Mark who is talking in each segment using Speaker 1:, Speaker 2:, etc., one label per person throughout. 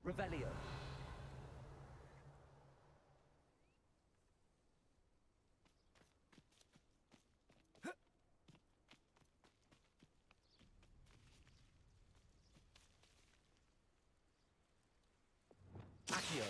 Speaker 1: Revelio. Accio.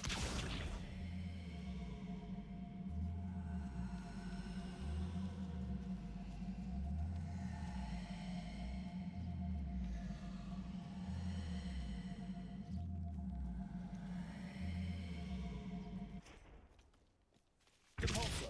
Speaker 1: Depulso.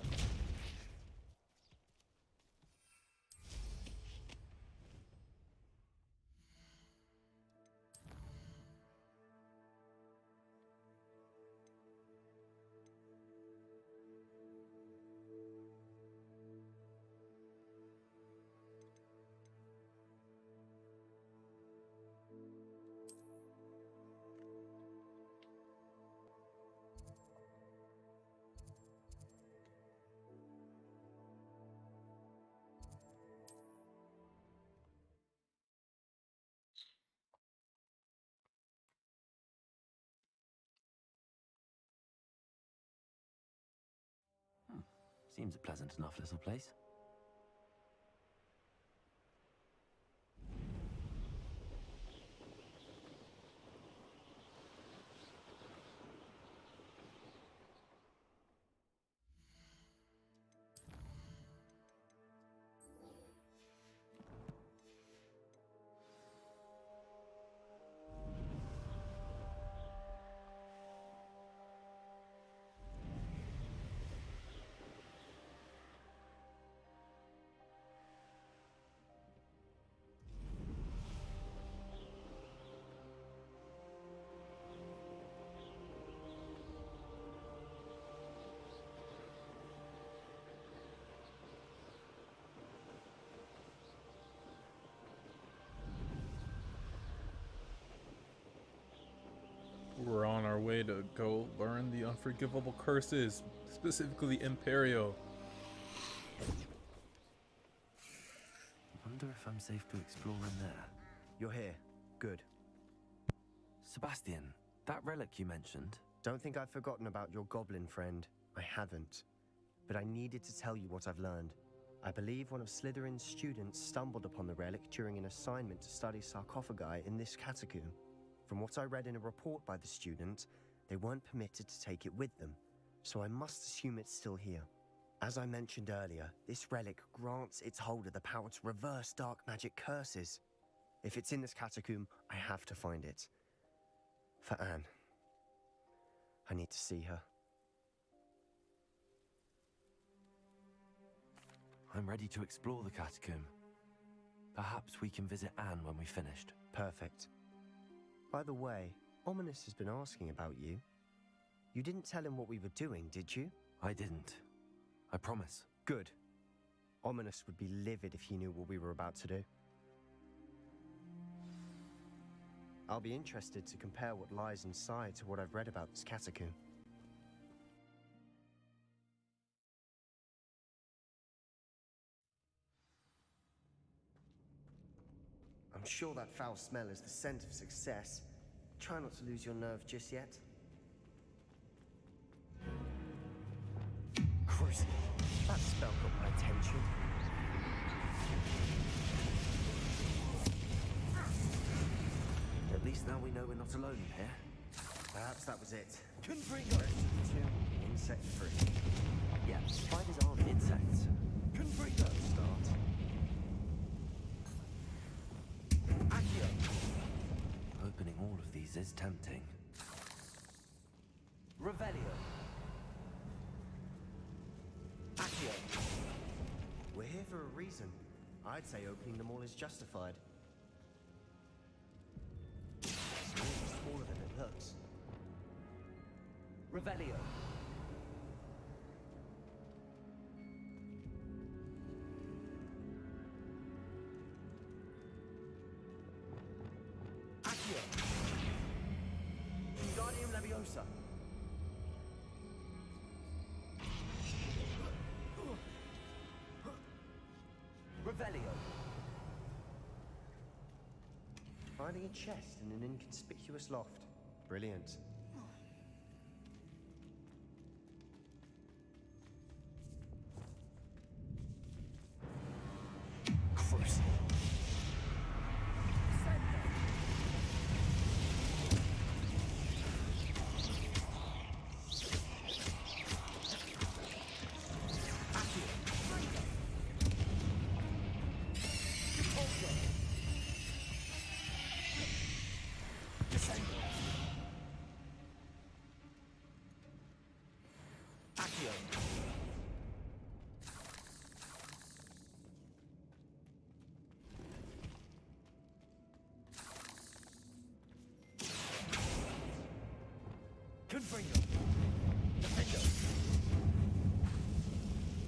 Speaker 2: Seems a pleasant enough little place.
Speaker 3: We're on our way to go learn the unforgivable curses, specifically Imperio.
Speaker 2: Wonder if I'm safe to explore in there.
Speaker 4: You're here. Good.
Speaker 2: Sebastian, that relic you mentioned.
Speaker 4: Don't think I've forgotten about your goblin friend. I haven't. But I needed to tell you what I've learned. I believe one of Slytherin's students stumbled upon the relic during an assignment to study sarcophagi in this catacomb. From what I read in a report by the student, they weren't permitted to take it with them, so I must assume it's still here. As I mentioned earlier, this relic grants its holder the power to reverse dark magic curses. If it's in this catacomb, I have to find it. For Anne. I need to see her.
Speaker 2: I'm ready to explore the catacomb. Perhaps we can visit Anne when we've finished.
Speaker 4: Perfect. By the way, Ominis has been asking about you. You didn't tell him what we were doing, did you?
Speaker 2: I didn't. I promise.
Speaker 4: Good. Ominis would be livid if he knew what we were about to do. I'll be interested to compare what lies inside to what I've read about this catacomb. I'm sure that foul smell is the scent of success. Try not to lose your nerve just yet. Crucible. That spell got my attention.
Speaker 2: At least now we know we're not alone in here.
Speaker 4: Perhaps that was it.
Speaker 1: Confringo.
Speaker 4: Insect free.
Speaker 2: Yeah, spiders aren't insects.
Speaker 1: Confringo.
Speaker 4: Start.
Speaker 1: Accio.
Speaker 2: Opening all of these is tempting.
Speaker 1: Revelio. Accio.
Speaker 4: We're here for a reason. I'd say opening them all is justified. It's smaller than it looks.
Speaker 1: Revelio. Accio. Wingardium Leviosa. Revelio.
Speaker 4: Finding a chest in an inconspicuous loft. Brilliant.
Speaker 1: Crucible. Accio. Confringo. Defendo.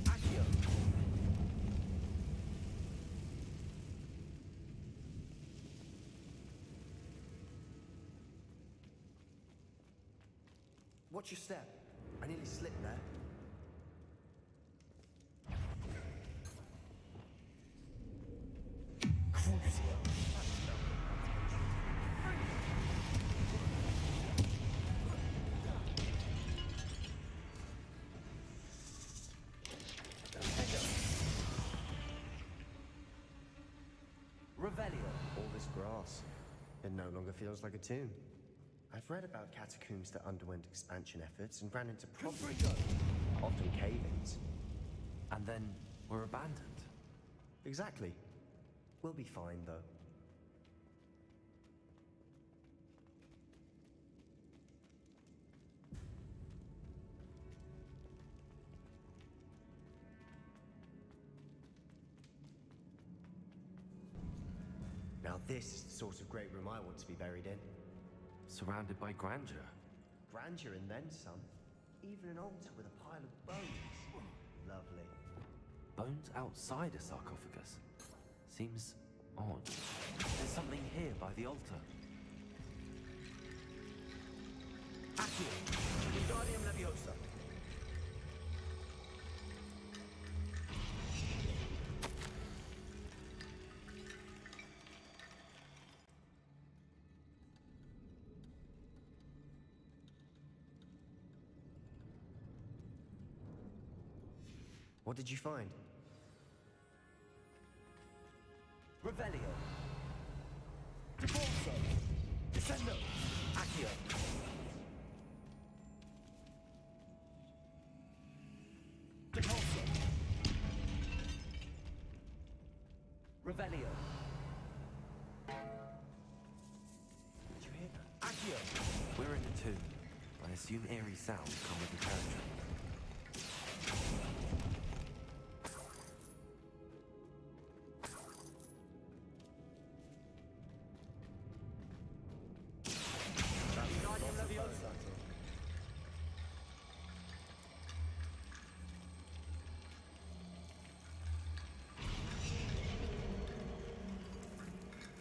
Speaker 1: Accio.
Speaker 4: Watch your step. I nearly slipped there.
Speaker 1: Crucio. Revelio.
Speaker 4: All this grass. It no longer feels like a tomb. I've read about catacombs that underwent expansion efforts and ran into problems,
Speaker 1: Confringo.
Speaker 4: often cave-ins.
Speaker 2: And then we're abandoned.
Speaker 4: Exactly. We'll be fine, though. Now this is the sort of great room I want to be buried in.
Speaker 2: Surrounded by grandeur.
Speaker 4: Grandeur and then some. Even an altar with a pile of bones. Lovely.
Speaker 2: Bones outside a sarcophagus. Seems odd. There's something here by the altar.
Speaker 1: Accio. Wingardium Leviosa.
Speaker 4: What did you find?
Speaker 1: Revelio. Devolso. Descendo. Accio. Devolso. Revelio.
Speaker 4: Did you hear that?
Speaker 1: Accio.
Speaker 2: We're in a tomb. I assume eerie sounds come with the territory.
Speaker 1: Wingardium Leviosa.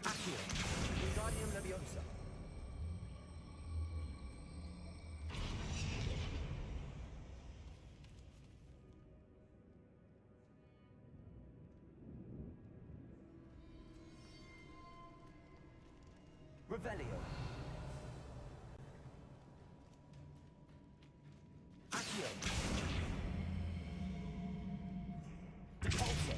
Speaker 1: Accio. Wingardium Leviosa. Revelio. Accio. Depulso.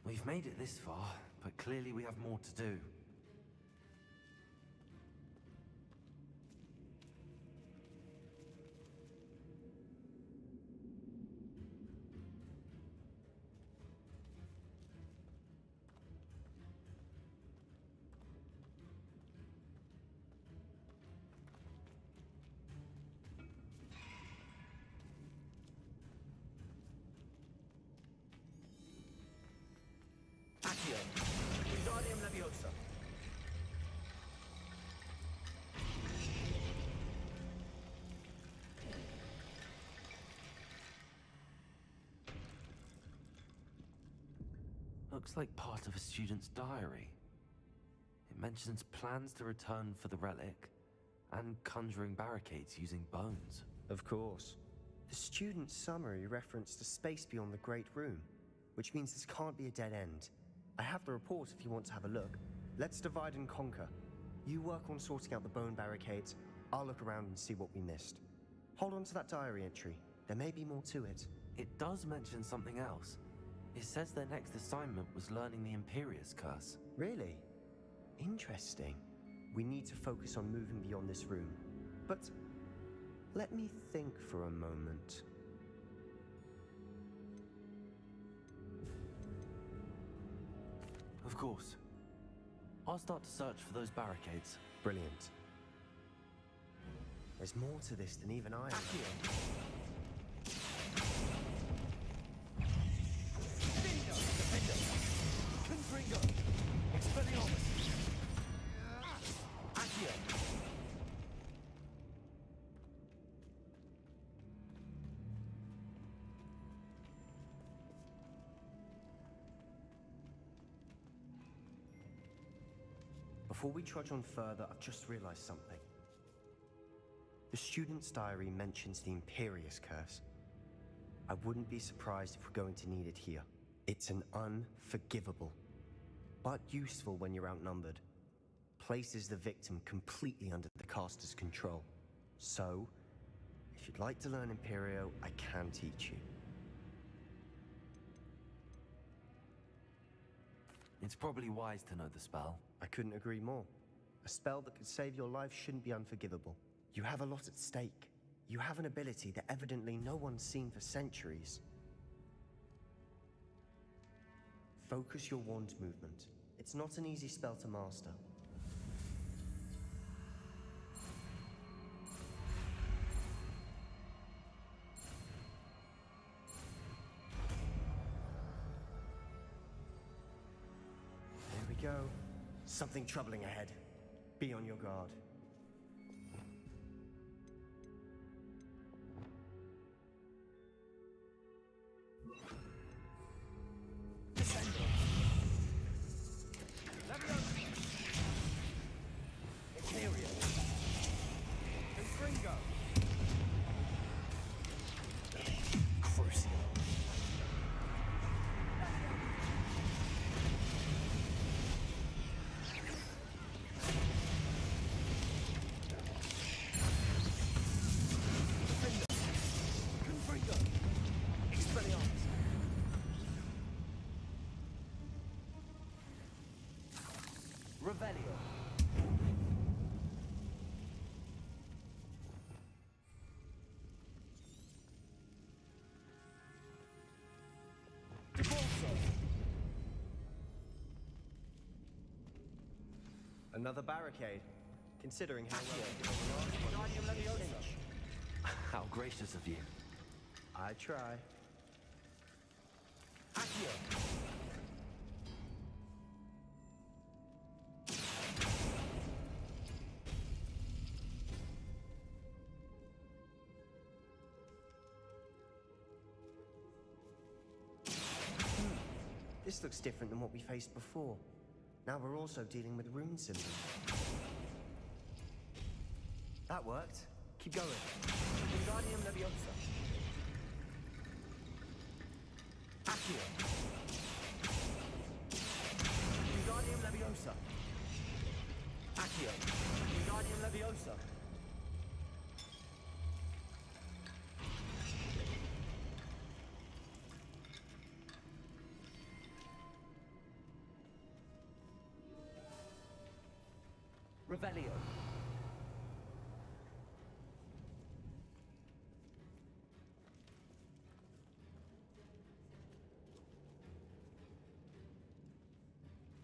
Speaker 2: We've made it this far, but clearly we have more to do.
Speaker 1: Accio. Wingardium Leviosa.
Speaker 2: Looks like part of a student's diary. It mentions plans to return for the relic and conjuring barricades using bones.
Speaker 4: Of course. The student summary referenced a space beyond the Great Room, which means this can't be a dead end. I have the report if you want to have a look. Let's divide and conquer. You work on sorting out the bone barricades. I'll look around and see what we missed. Hold on to that diary entry. There may be more to it.
Speaker 2: It does mention something else. It says their next assignment was learning the Imperius Curse.
Speaker 4: Really? Interesting. We need to focus on moving beyond this room. But let me think for a moment.
Speaker 2: Of course. I'll start to search for those barricades.
Speaker 4: Brilliant. There's more to this than even I know.
Speaker 1: Accio. Defender. Confringo. Expelliarmus. Accio.
Speaker 4: Before we trudge on further, I've just realized something. The student's diary mentions the Imperius Curse. I wouldn't be surprised if we're going to need it here. It's an unforgivable, but useful when you're outnumbered. Places the victim completely under the caster's control. So, if you'd like to learn Imperio, I can teach you.
Speaker 2: It's probably wise to know the spell.
Speaker 4: I couldn't agree more. A spell that could save your life shouldn't be unforgivable. You have a lot at stake. You have an ability that evidently no one's seen for centuries. Focus your wand movement. It's not an easy spell to master. There we go. Something troubling ahead. Be on your guard.
Speaker 1: Revelio. Debolso.
Speaker 4: Another barricade. Considering how well
Speaker 1: Wingardium Leviosa.
Speaker 2: How gracious of you.
Speaker 4: I try.
Speaker 1: Accio.
Speaker 4: This looks different than what we faced before. Now we're also dealing with rune symbols. That worked. Keep going.
Speaker 1: Wingardium Leviosa. Accio. Wingardium Leviosa. Accio. Wingardium Leviosa. Revelio.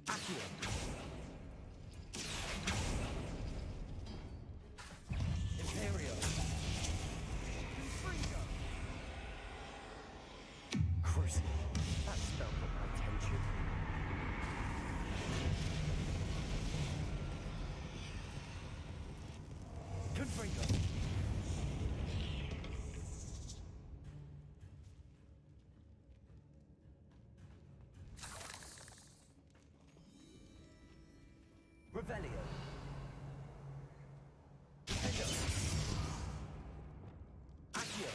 Speaker 1: Accio. Imperio. Confringo.
Speaker 4: Crucible. That spell got my attention.
Speaker 1: Confringo. Revelio. Defender. Accio.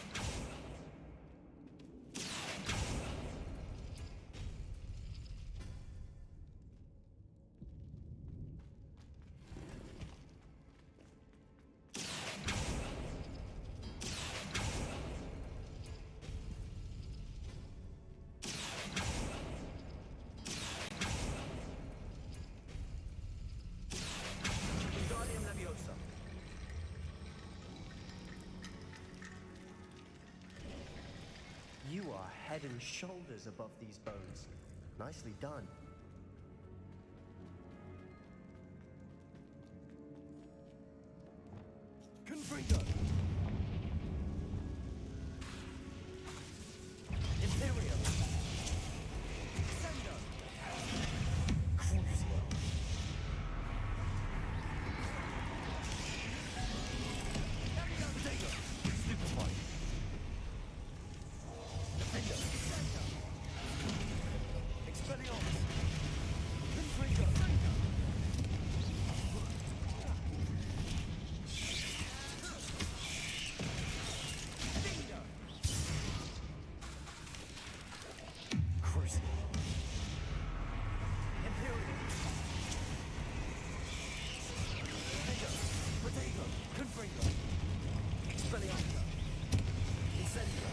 Speaker 4: head and shoulders above these bones. Nicely done.
Speaker 1: Confringo. Imperial. Sendo. Crucio. Potato. Stupefy. Defender. Sendo. Expelliarmus. Confringo. Crucio. Imperial. Potato. Confringo. Expelliarmus. Incendio.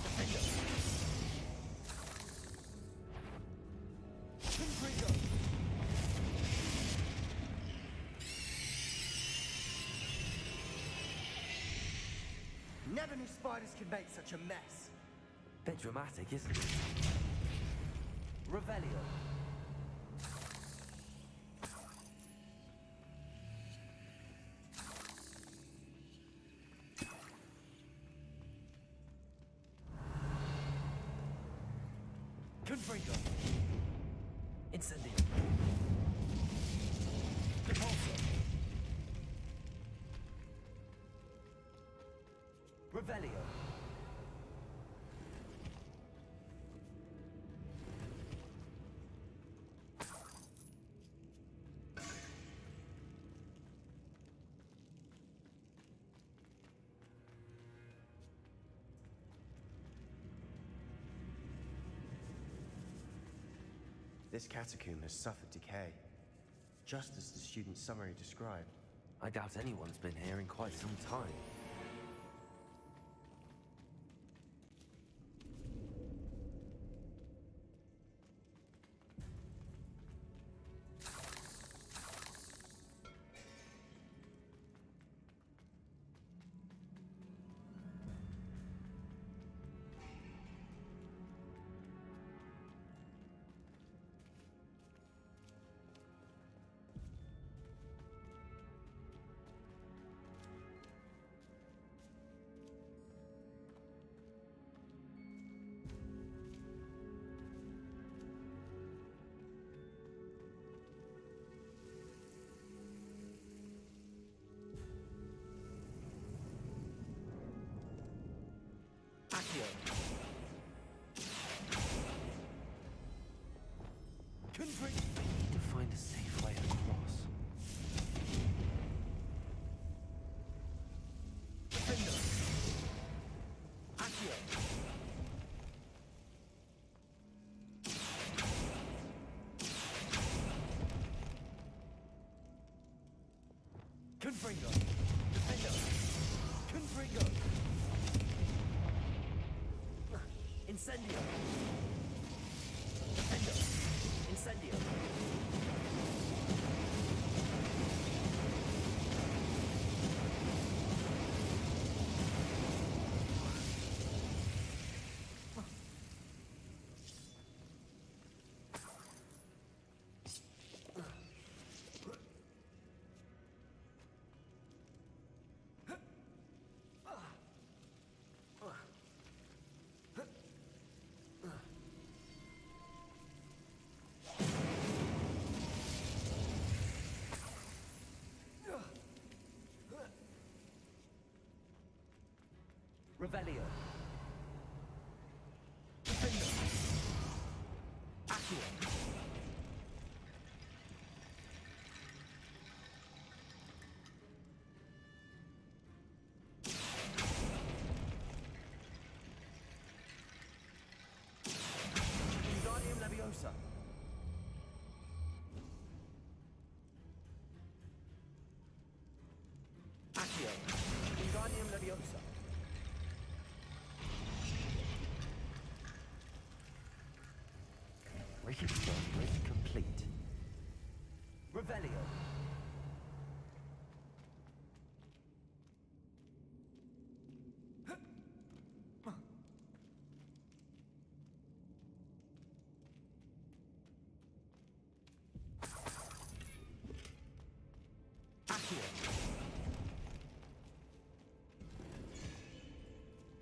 Speaker 1: Defender. Confringo. Never knew spiders could make such a mess.
Speaker 2: Bit dramatic, isn't it?
Speaker 1: Revelio. Confringo. Incendio. Repulsor. Revelio.
Speaker 4: This catacomb has suffered decay, just as the student's summary described.
Speaker 2: I doubt anyone's been here in quite some time.
Speaker 1: Accio. Confringo.
Speaker 2: Need to find a safe way across.
Speaker 1: Defender. Accio. Confringo. Defender. Confringo. Incendio. Defender. Incendio. Revelio. Defender. Accio. Wingardium Leviosa. Accio. Wingardium Leviosa.
Speaker 2: Reconstruct complete.
Speaker 1: Revelio. Accio.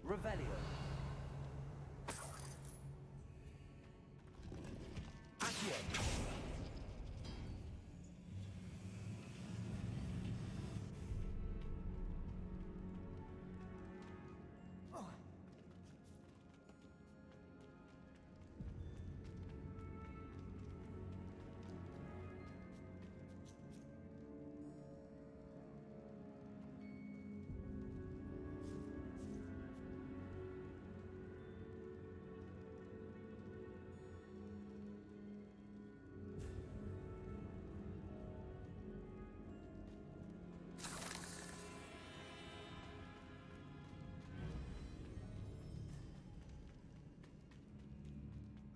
Speaker 1: Revelio. Accio.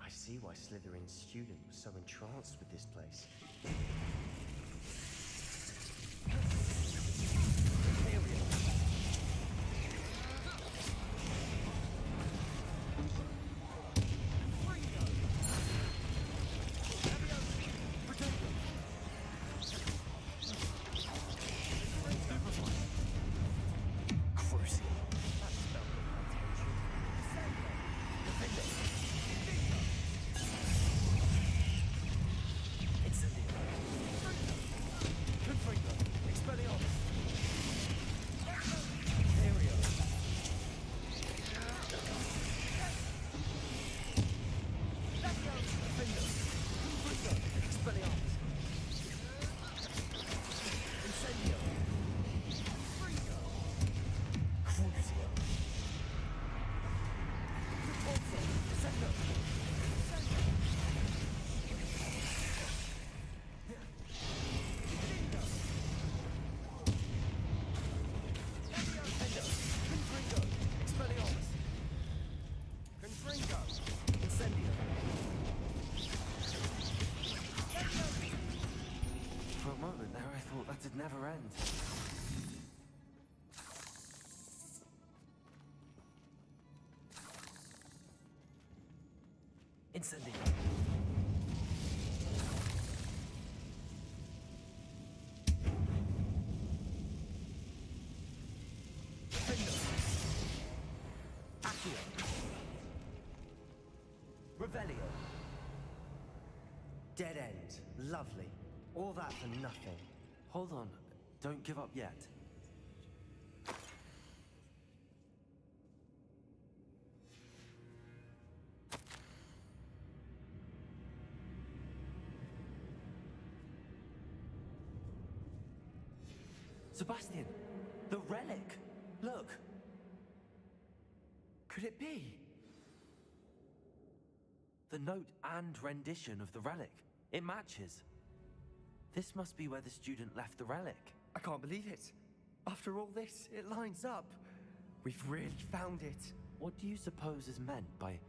Speaker 4: I see why Slytherin's student was so entranced with this place.
Speaker 2: For a moment there, I thought that'd never end.
Speaker 1: Incendio. Accio. Revelio.
Speaker 4: Dead end. Lovely. All that for nothing.
Speaker 2: Hold on, don't give up yet. Sebastian, the relic! Look!
Speaker 1: Could it be?
Speaker 2: The note and rendition of the relic. It matches. This must be where the student left the relic.
Speaker 1: I can't believe it. After all this, it lines up. We've really found it.
Speaker 2: What do you suppose is meant by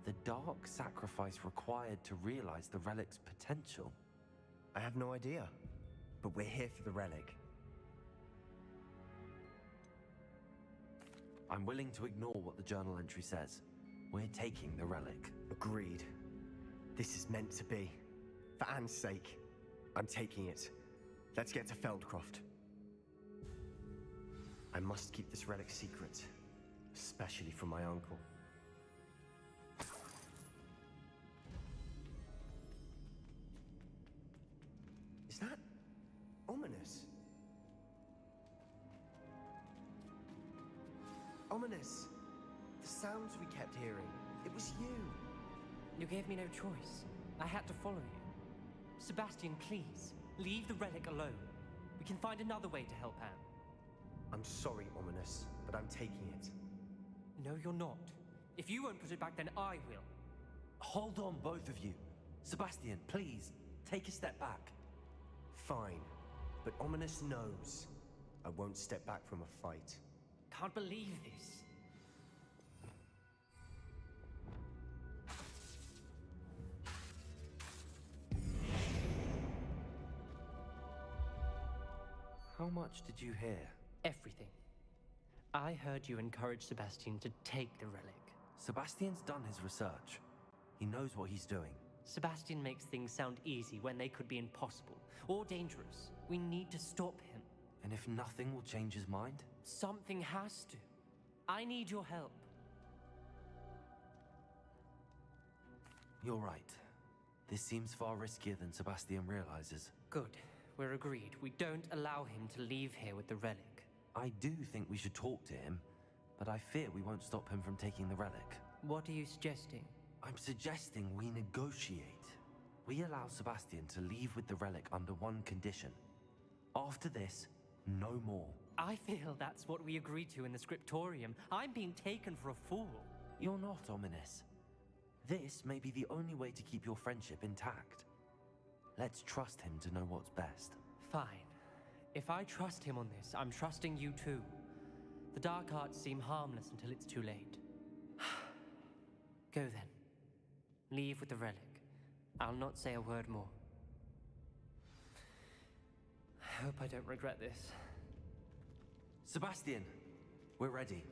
Speaker 2: the dark sacrifice required to realize the relic's potential?
Speaker 4: I have no idea. But we're here for the relic.
Speaker 2: I'm willing to ignore what the journal entry says. We're taking the relic.
Speaker 4: Agreed. This is meant to be. For Anne's sake, I'm taking it. Let's get to Feldcroft. I must keep this relic secret, especially from my uncle. Is that ominous? Ominous. The sounds we kept hearing. It was you.
Speaker 5: You gave me no choice. I had to follow you. Sebastian, please, leave the relic alone. We can find another way to help Anne.
Speaker 4: I'm sorry, Ominous, but I'm taking it.
Speaker 5: No, you're not. If you won't put it back, then I will.
Speaker 2: Hold on, both of you. Sebastian, please, take a step back.
Speaker 4: Fine, but Ominous knows I won't step back from a fight.
Speaker 5: Can't believe this.
Speaker 2: How much did you hear?
Speaker 5: Everything. I heard you encourage Sebastian to take the relic.
Speaker 2: Sebastian's done his research. He knows what he's doing.
Speaker 5: Sebastian makes things sound easy when they could be impossible or dangerous. We need to stop him.
Speaker 2: And if nothing will change his mind?
Speaker 5: Something has to. I need your help.
Speaker 2: You're right. This seems far riskier than Sebastian realizes.
Speaker 5: Good. We're agreed. We don't allow him to leave here with the relic.
Speaker 2: I do think we should talk to him, but I fear we won't stop him from taking the relic.
Speaker 5: What are you suggesting?
Speaker 2: I'm suggesting we negotiate. We allow Sebastian to leave with the relic under one condition. After this, no more.
Speaker 5: I feel that's what we agreed to in the scriptorium. I'm being taken for a fool.
Speaker 2: You're not, Ominis. This may be the only way to keep your friendship intact. Let's trust him to know what's best.
Speaker 5: Fine. If I trust him on this, I'm trusting you too. The dark arts seem harmless until it's too late. Go then. Leave with the relic. I'll not say a word more. I hope I don't regret this.
Speaker 2: Sebastian, we're ready.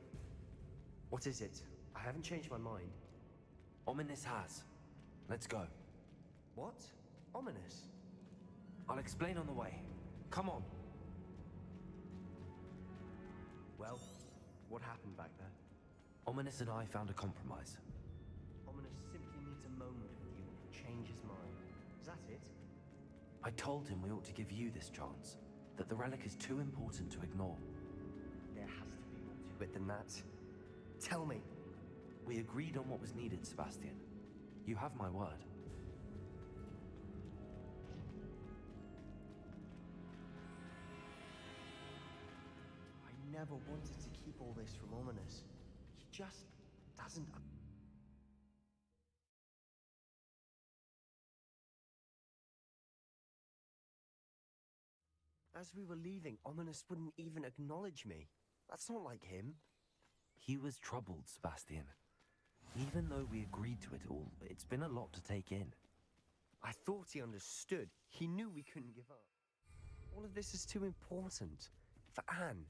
Speaker 4: What is it? I haven't changed my mind.
Speaker 2: Ominis has. Let's go.
Speaker 4: What? Ominous?
Speaker 2: I'll explain on the way. Come on.
Speaker 4: Well, what happened back there?
Speaker 2: Ominis and I found a compromise.
Speaker 4: Ominous simply needs a moment with you and change his mind. Is that it?
Speaker 2: I told him we ought to give you this chance, that the relic is too important to ignore.
Speaker 4: There has to be more to it than that. Tell me.
Speaker 2: We agreed on what was needed, Sebastian. You have my word.
Speaker 4: I never wanted to keep all this from Ominous. He just doesn't... As we were leaving, Ominous wouldn't even acknowledge me. That's not like him.
Speaker 2: He was troubled, Sebastian. Even though we agreed to it all, it's been a lot to take in.
Speaker 4: I thought he understood. He knew we couldn't give up. All of this is too important. For Anne.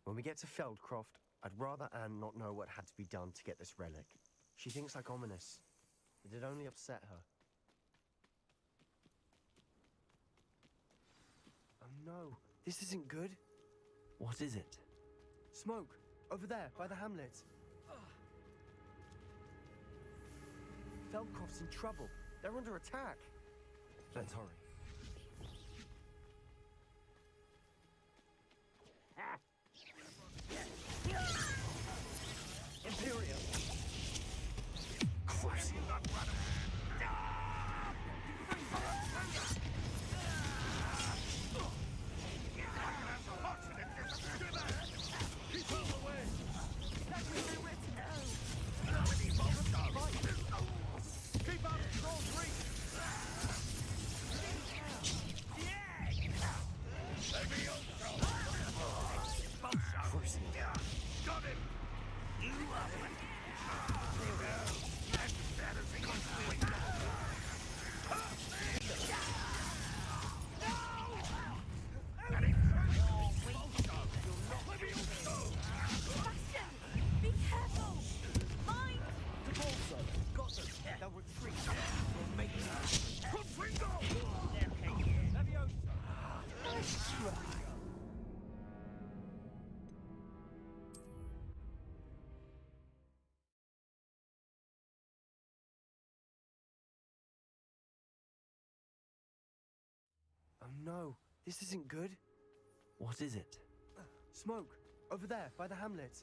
Speaker 4: When we get to Feldcroft, I'd rather Anne not know what had to be done to get this relic. She thinks like Ominous. It'd only upset her. Oh no, this isn't good.
Speaker 2: What is it?
Speaker 4: Smoke! Over there, by the hamlet. Feldcroft's in trouble. They're under attack.
Speaker 2: Let's hurry.
Speaker 4: Imperium!
Speaker 2: Christ.
Speaker 4: Keep out of Troll's reach!
Speaker 6: Got him! You love it! That's better than you
Speaker 7: Sebastian! Be careful! Mind!
Speaker 4: Got them! They'll retreat! We'll make Oh no, this isn't good.
Speaker 2: What is it?
Speaker 4: Smoke! Over there, by the hamlet.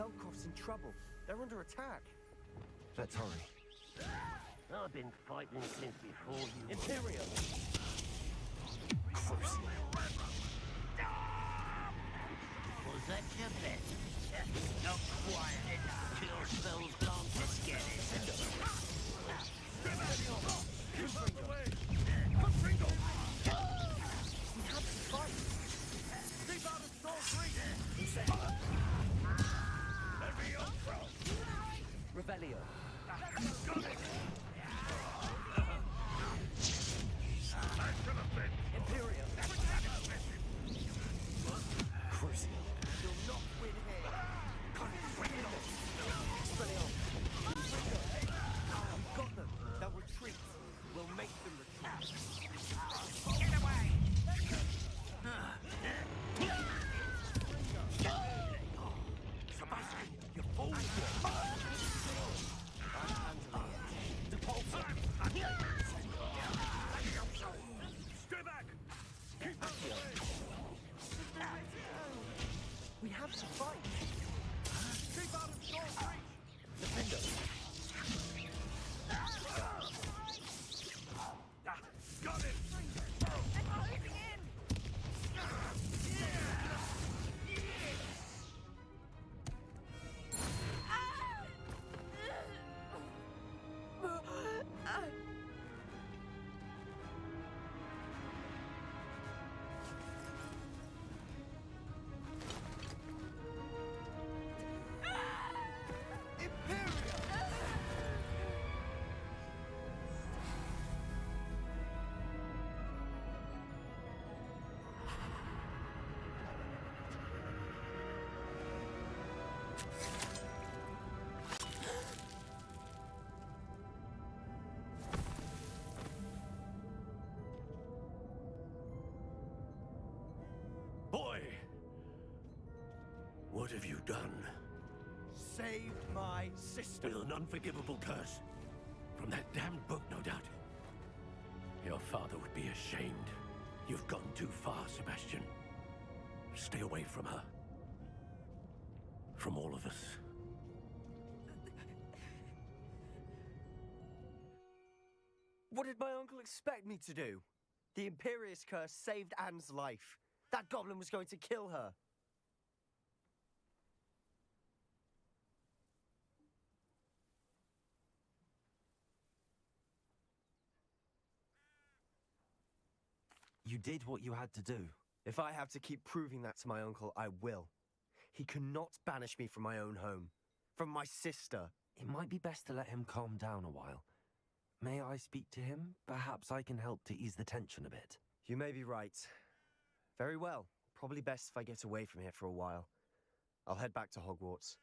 Speaker 1: Velkov's in trouble. They're under attack.
Speaker 2: Let's hurry.
Speaker 6: I've been fighting since before you.
Speaker 1: Imperium!
Speaker 6: Was that your best? Not quiet. Kill spells long to get it.
Speaker 1: We have to fight! Keep out of Storm's reach! Revelio. Imperium.
Speaker 2: Crucial.
Speaker 1: You'll not win here. Expelliarmus. We've got them. They'll retreat. We'll make them retreat.
Speaker 6: Get away! Sebastian, you fool! Stay back! Keep up!
Speaker 1: We have to fight.
Speaker 6: Keep out of Storm's reach!
Speaker 1: Defender.
Speaker 6: Got it!
Speaker 7: They're closing in!
Speaker 6: Boy! What have you done?
Speaker 1: Saved my sister.
Speaker 6: With an unforgivable curse. From that damned book, no doubt. Your father would be ashamed. You've gone too far, Sebastian. Stay away from her. From all of us.
Speaker 1: What did my uncle expect me to do? The Imperius curse saved Anne's life. That goblin was going to kill her.
Speaker 2: You did what you had to do.
Speaker 1: If I have to keep proving that to my uncle, I will. He cannot banish me from my own home. From my sister.
Speaker 2: It might be best to let him calm down a while. May I speak to him? Perhaps I can help to ease the tension a bit.
Speaker 1: You may be right. Very well. Probably best if I get away from here for a while. I'll head back to Hogwarts.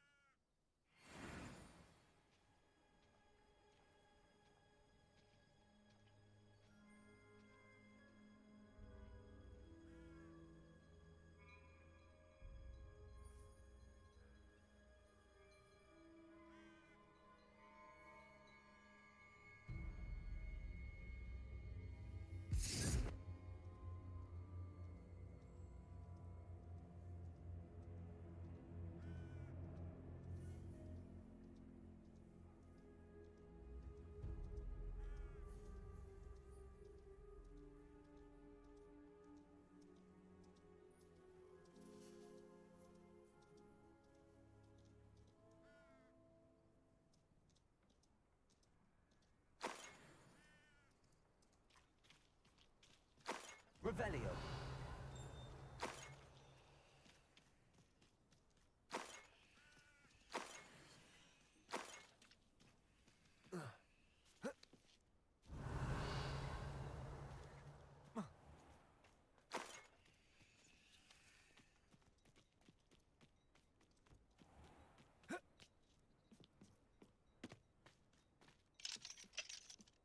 Speaker 1: Revelio.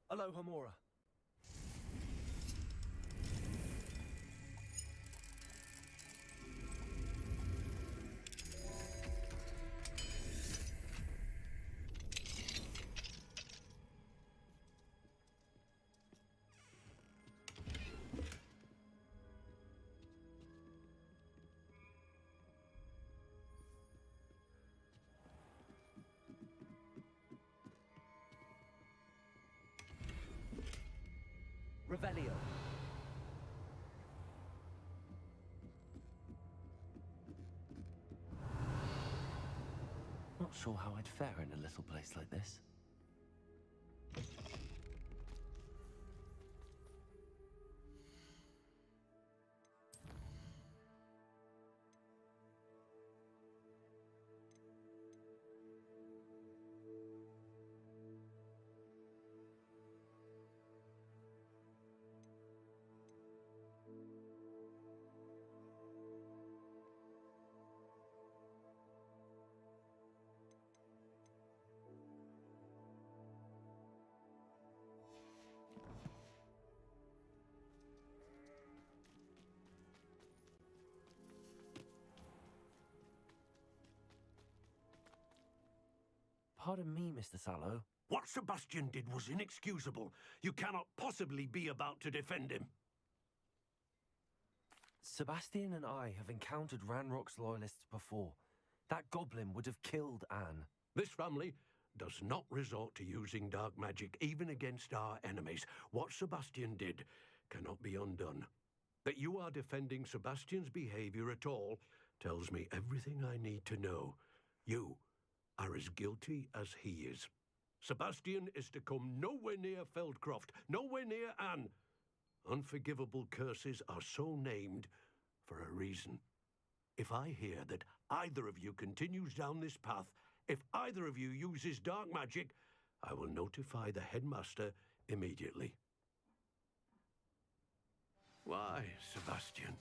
Speaker 1: Aloha Mora. Revelio.
Speaker 2: Not sure how I'd fare in a little place like this. Pardon me, Mr. Sallow.
Speaker 6: What Sebastian did was inexcusable. You cannot possibly be about to defend him.
Speaker 2: Sebastian and I have encountered Ranrock's loyalists before. That goblin would have killed Anne.
Speaker 6: This family does not resort to using dark magic even against our enemies. What Sebastian did cannot be undone. That you are defending Sebastian's behavior at all tells me everything I need to know. You are as guilty as he is. Sebastian is to come nowhere near Feldcroft, nowhere near Anne. Unforgivable curses are so named for a reason. If I hear that either of you continues down this path, if either of you uses dark magic, I will notify the headmaster immediately. Why, Sebastian?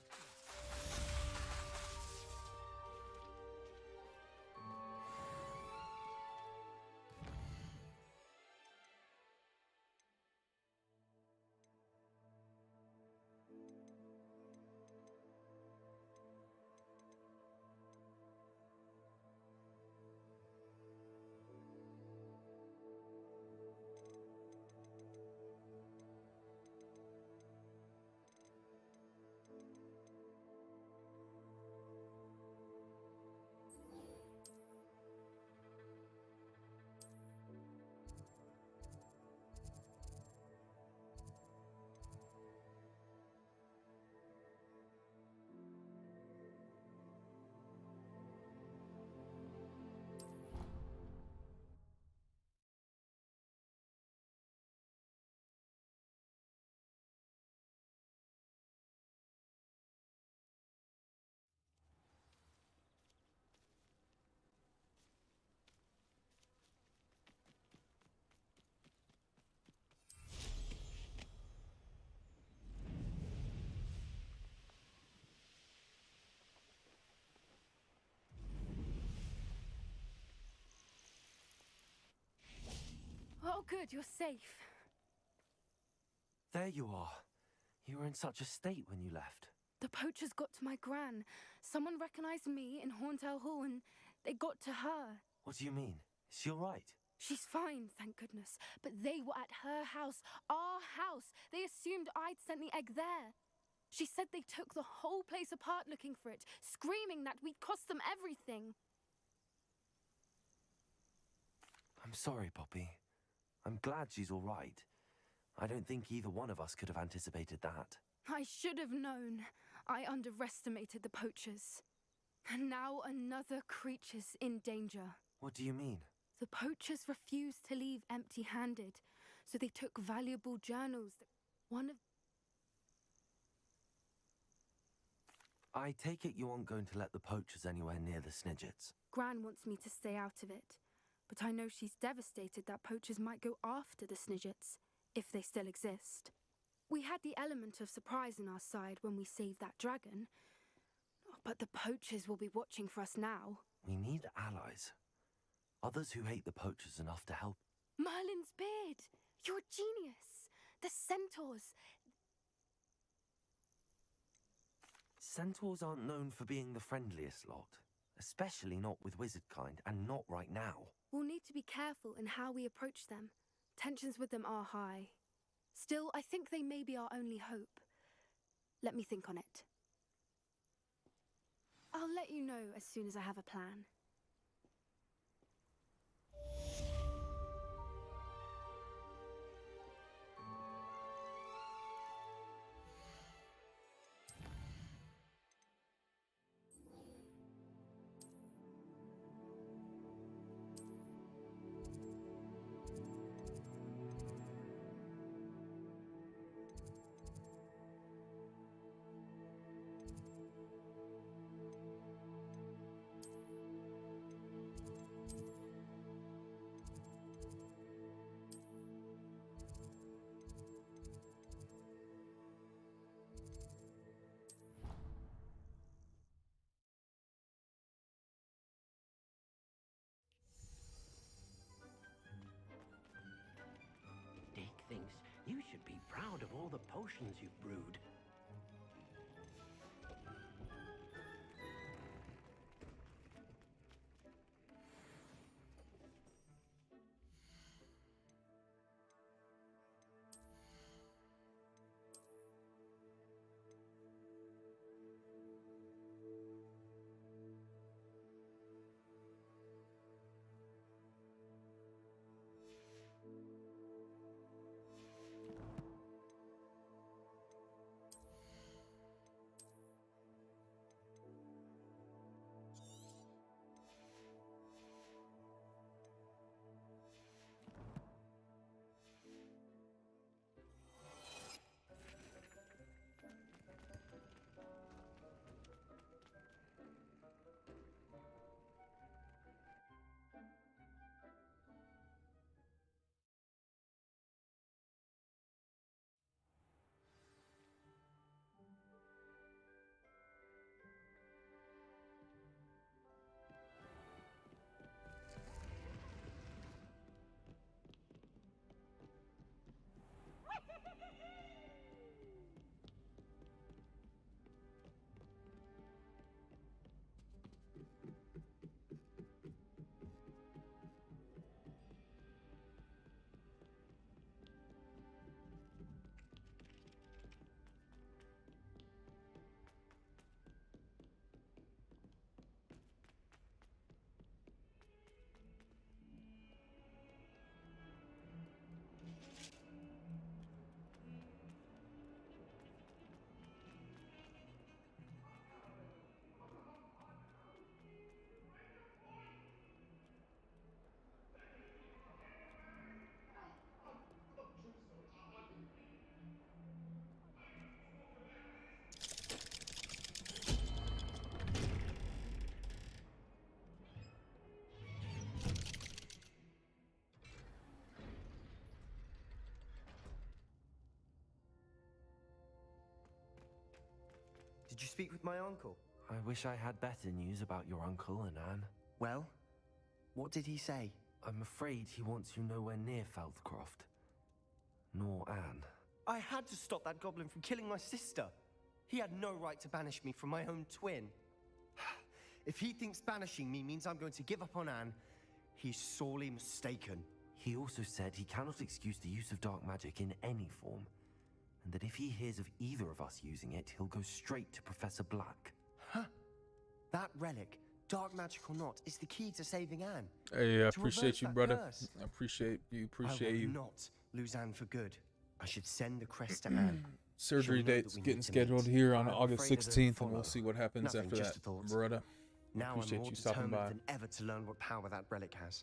Speaker 7: Oh, good, you're safe.
Speaker 2: There you are. You were in such a state when you left.
Speaker 7: The poachers got to my gran. Someone recognized me in Horntail Hall and they got to her.
Speaker 2: What do you mean? Is she all right?
Speaker 7: She's fine, thank goodness. But they were at her house, our house. They assumed I'd sent the egg there. She said they took the whole place apart looking for it, screaming that we'd cost them everything.
Speaker 2: I'm sorry, Poppy. I'm glad she's all right. I don't think either one of us could have anticipated that.
Speaker 7: I should have known. I underestimated the poachers. And now another creature's in danger.
Speaker 2: What do you mean?
Speaker 7: The poachers refused to leave empty-handed, so they took valuable journals that one of...
Speaker 2: I take it you aren't going to let the poachers anywhere near the Snidgets.
Speaker 7: Gran wants me to stay out of it, but I know she's devastated that poachers might go after the Snidgets, if they still exist. We had the element of surprise on our side when we saved that dragon, but the poachers will be watching for us now.
Speaker 2: We need allies. Others who hate the poachers enough to help.
Speaker 7: Merlin's beard! You're a genius! The centaurs!
Speaker 2: Centaurs aren't known for being the friendliest lot, especially not with wizard kind, and not right now.
Speaker 7: We'll need to be careful in how we approach them. Tensions with them are high. Still, I think they may be our only hope. Let me think on it. I'll let you know as soon as I have a plan.
Speaker 6: potions you've brewed.
Speaker 4: Did you speak with my uncle?
Speaker 2: I wish I had better news about your uncle and Anne.
Speaker 4: Well, what did he say?
Speaker 2: I'm afraid he wants you nowhere near Feldcroft. Nor Anne.
Speaker 4: I had to stop that goblin from killing my sister. He had no right to banish me from my own twin. If he thinks banishing me means I'm going to give up on Anne, he's sorely mistaken.
Speaker 2: He also said he cannot excuse the use of dark magic in any form, and that if he hears of either of us using it, he'll go straight to Professor Black.
Speaker 4: Huh? That relic, dark magic or not, is the key to saving Anne.
Speaker 3: Hey, I
Speaker 4: To
Speaker 3: appreciate
Speaker 4: reverse
Speaker 3: you,
Speaker 4: that
Speaker 3: brother.
Speaker 4: curse.
Speaker 3: I appreciate you.
Speaker 4: I
Speaker 3: Appreciate
Speaker 4: will
Speaker 3: you.
Speaker 4: not lose Anne for good. I should send the crest to Anne.
Speaker 3: Surgery
Speaker 4: She'll know that
Speaker 3: date's
Speaker 4: we need
Speaker 3: getting
Speaker 4: to
Speaker 3: scheduled
Speaker 4: meet.
Speaker 3: here on
Speaker 4: I'm
Speaker 3: August
Speaker 4: afraid I don't
Speaker 3: 16th, and we'll
Speaker 4: follow.
Speaker 3: see what happens
Speaker 4: Nothing,
Speaker 3: after
Speaker 4: just
Speaker 3: that,
Speaker 4: a thought.
Speaker 3: brother.
Speaker 4: Now I'm
Speaker 3: Appreciate
Speaker 4: more
Speaker 3: you stopping
Speaker 4: determined
Speaker 3: by.
Speaker 4: than ever to learn what power that relic has.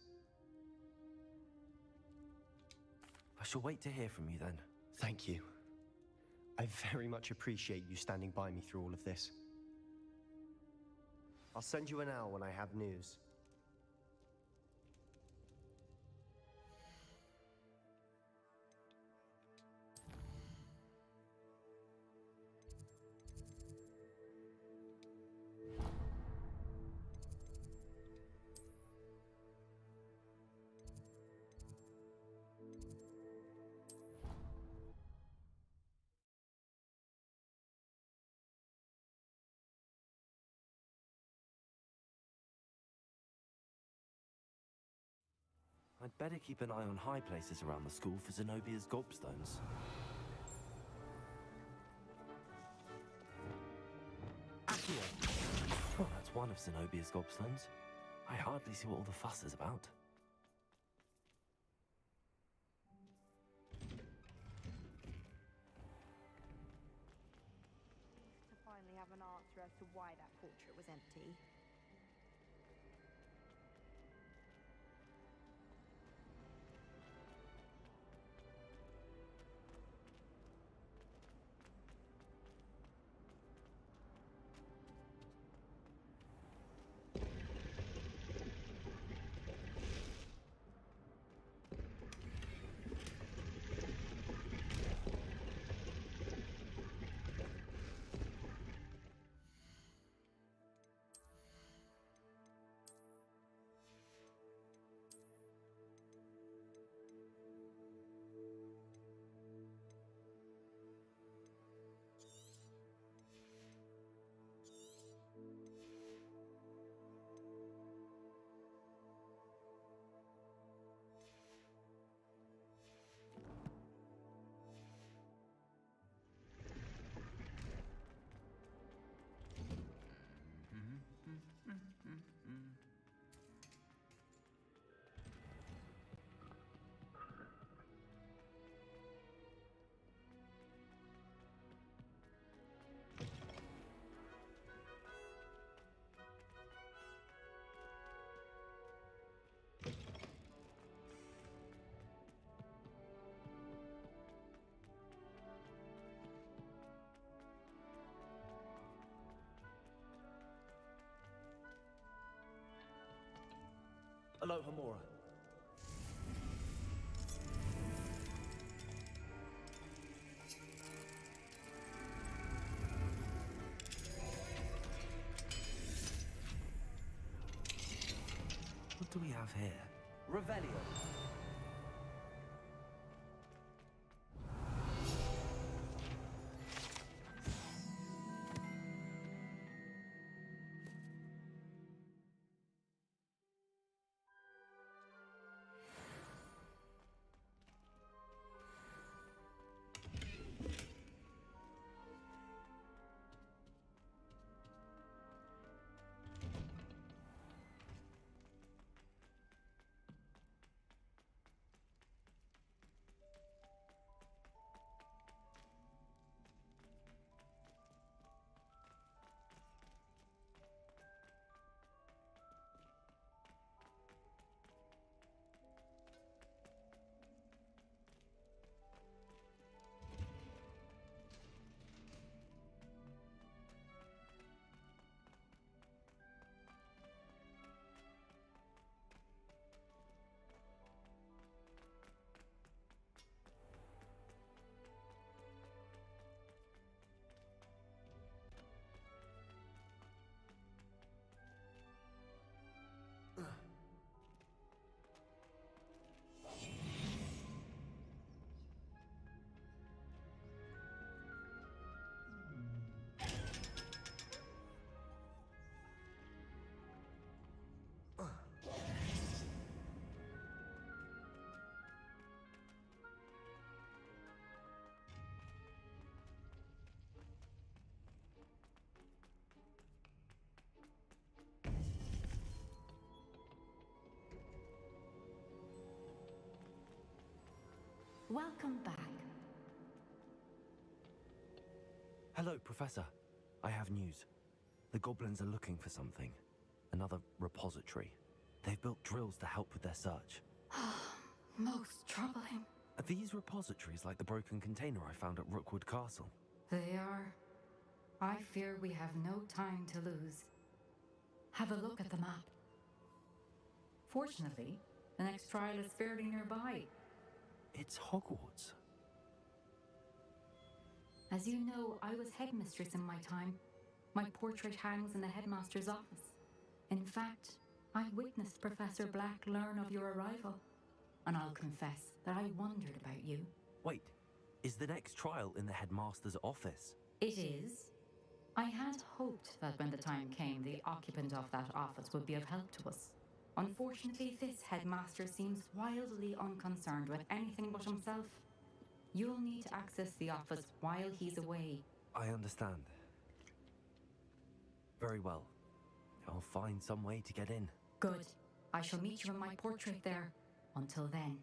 Speaker 2: I shall wait to hear from you then.
Speaker 4: Thank you. I very much appreciate you standing by me through all of this. I'll send you an hour when I have news.
Speaker 2: I'd better keep an eye on high places around the school for Zenobia's gobstones.
Speaker 1: Accio!
Speaker 2: Oh, that's one of Zenobia's gobstones. I hardly see what all the fuss is about.
Speaker 8: To finally have an answer as to why that portrait was empty.
Speaker 9: Alohomora.
Speaker 2: What do we have here?
Speaker 1: Revelio.
Speaker 10: Welcome back.
Speaker 2: Hello, Professor. I have news. The goblins are looking for something. Another repository. They've built drills to help with their search.
Speaker 10: Most troubling.
Speaker 2: Are these repositories like the broken container I found at Rookwood Castle?
Speaker 10: They are. I fear we have no time to lose. Have a look at the map. Fortunately, the next trial is fairly nearby.
Speaker 2: It's Hogwarts.
Speaker 10: As you know, I was headmistress in my time. My portrait hangs in the headmaster's office. In fact, I witnessed Professor Black learn of your arrival. And I'll confess that I wondered about you.
Speaker 2: Wait, is the next trial in the headmaster's office?
Speaker 10: It is. I had hoped that when the time came, the occupant of that office would be of help to us. Unfortunately, this headmaster seems wildly unconcerned with anything but himself. You'll need to access the office while he's away.
Speaker 2: I understand. Very well. I'll find some way to get in.
Speaker 10: Good. I shall meet you in my portrait there. Until then.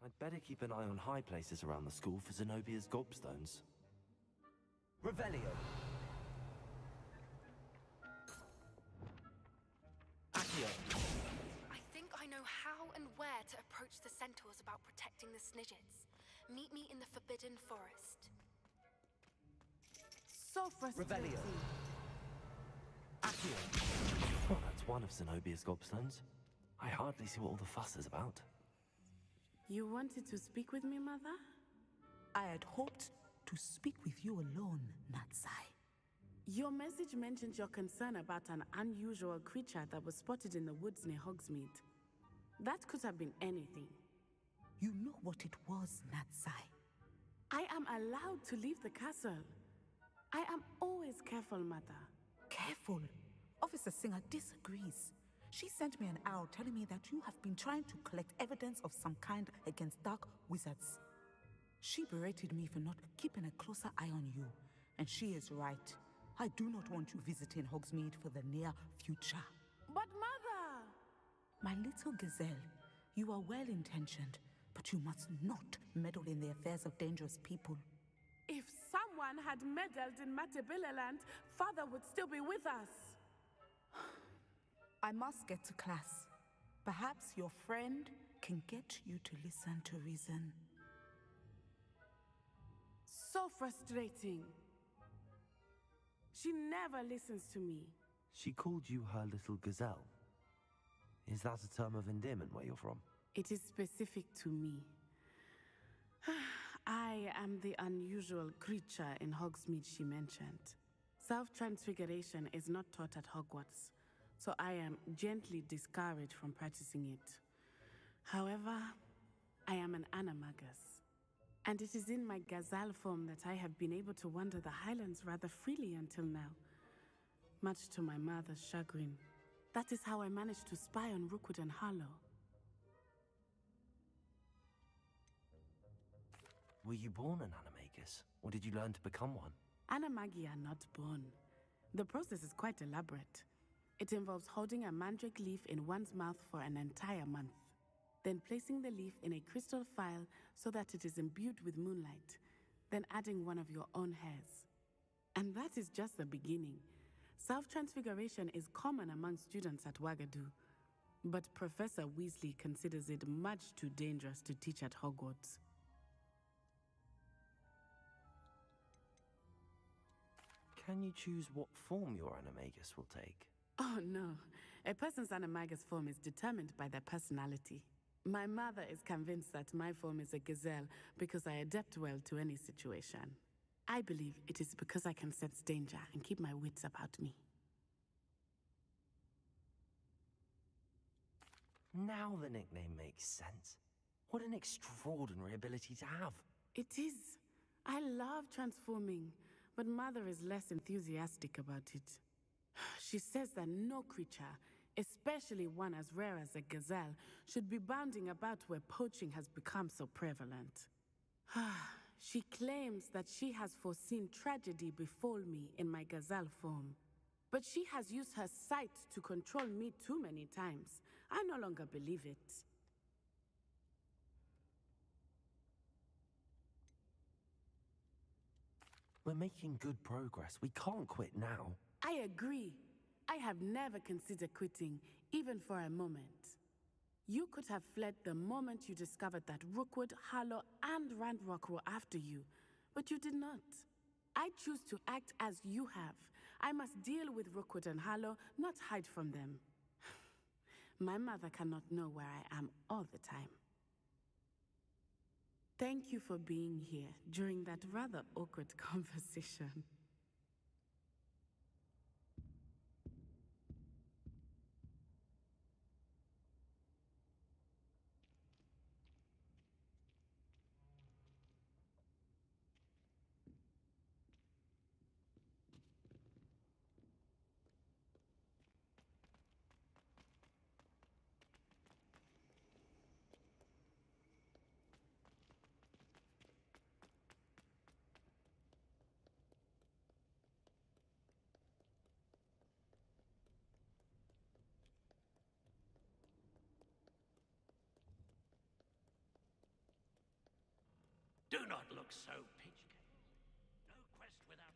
Speaker 2: I'd better keep an eye on high places around the school for Zenobia's gobstones.
Speaker 1: Revelio. Accio.
Speaker 7: I think I know how and where to approach the centaurs about protecting the Snidgets. Meet me in the Forbidden Forest.
Speaker 11: So frustrating.
Speaker 1: Revelio. Accio.
Speaker 2: Well, that's one of Zenobia's gobstones. I hardly see what all the fuss is about.
Speaker 11: You wanted to speak with me, Mother?
Speaker 12: I had hoped to speak with you alone, Natsai.
Speaker 11: Your message mentioned your concern about an unusual creature that was spotted in the woods near Hogsmeade. That could have been anything.
Speaker 12: You know what it was, Natsai.
Speaker 11: I am allowed to leave the castle. I am always careful, Mother.
Speaker 12: Careful. Officer Singer disagrees. She sent me an owl telling me that you have been trying to collect evidence of some kind against dark wizards. She berated me for not keeping a closer eye on you, and she is right. I do not want you visiting Hogsmeade for the near future.
Speaker 11: But Mother!
Speaker 12: My little gazelle, you are well-intentioned, but you must not meddle in the affairs of dangerous people.
Speaker 11: If someone had meddled in Matabeleland, Father would still be with us.
Speaker 12: I must get to class. Perhaps your friend can get you to listen to reason.
Speaker 11: So frustrating. She never listens to me.
Speaker 2: She called you her little gazelle. Is that a term of endearment where you're from?
Speaker 11: It is specific to me. I am the unusual creature in Hogsmeade she mentioned. Self-transfiguration is not taught at Hogwarts, so I am gently discouraged from practicing it. However, I am an animagus, and it is in my gazelle form that I have been able to wander the Highlands rather freely until now, much to my mother's chagrin. That is how I managed to spy on Rookwood and Harlow.
Speaker 2: Were you born an animagus, or did you learn to become one?
Speaker 11: Animagi are not born. The process is quite elaborate. It involves holding a mandrake leaf in one's mouth for an entire month, then placing the leaf in a crystal phial so that it is imbued with moonlight, then adding one of your own hairs. And that is just the beginning. Self-transfiguration is common among students at Wagadu, but Professor Weasley considers it much too dangerous to teach at Hogwarts.
Speaker 2: Can you choose what form your animagus will take?
Speaker 11: Oh no, a person's animagus form is determined by their personality. My mother is convinced that my form is a gazelle because I adapt well to any situation. I believe it is because I can sense danger and keep my wits about me.
Speaker 2: Now the nickname makes sense. What an extraordinary ability to have.
Speaker 11: It is. I love transforming, but Mother is less enthusiastic about it. She says that no creature, especially one as rare as a gazelle, should be bounding about where poaching has become so prevalent. She claims that she has foreseen tragedy befall me in my gazelle form. But she has used her sight to control me too many times. I no longer believe it.
Speaker 2: We're making good progress. We can't quit now.
Speaker 11: I agree. I have never considered quitting, even for a moment. You could have fled the moment you discovered that Rookwood, Harlow, and Ranrock were after you, but you did not. I choose to act as you have. I must deal with Rookwood and Harlow, not hide from them. My mother cannot know where I am all the time. Thank you for being here during that rather awkward conversation.
Speaker 6: Do not look so pinchkin. No quest without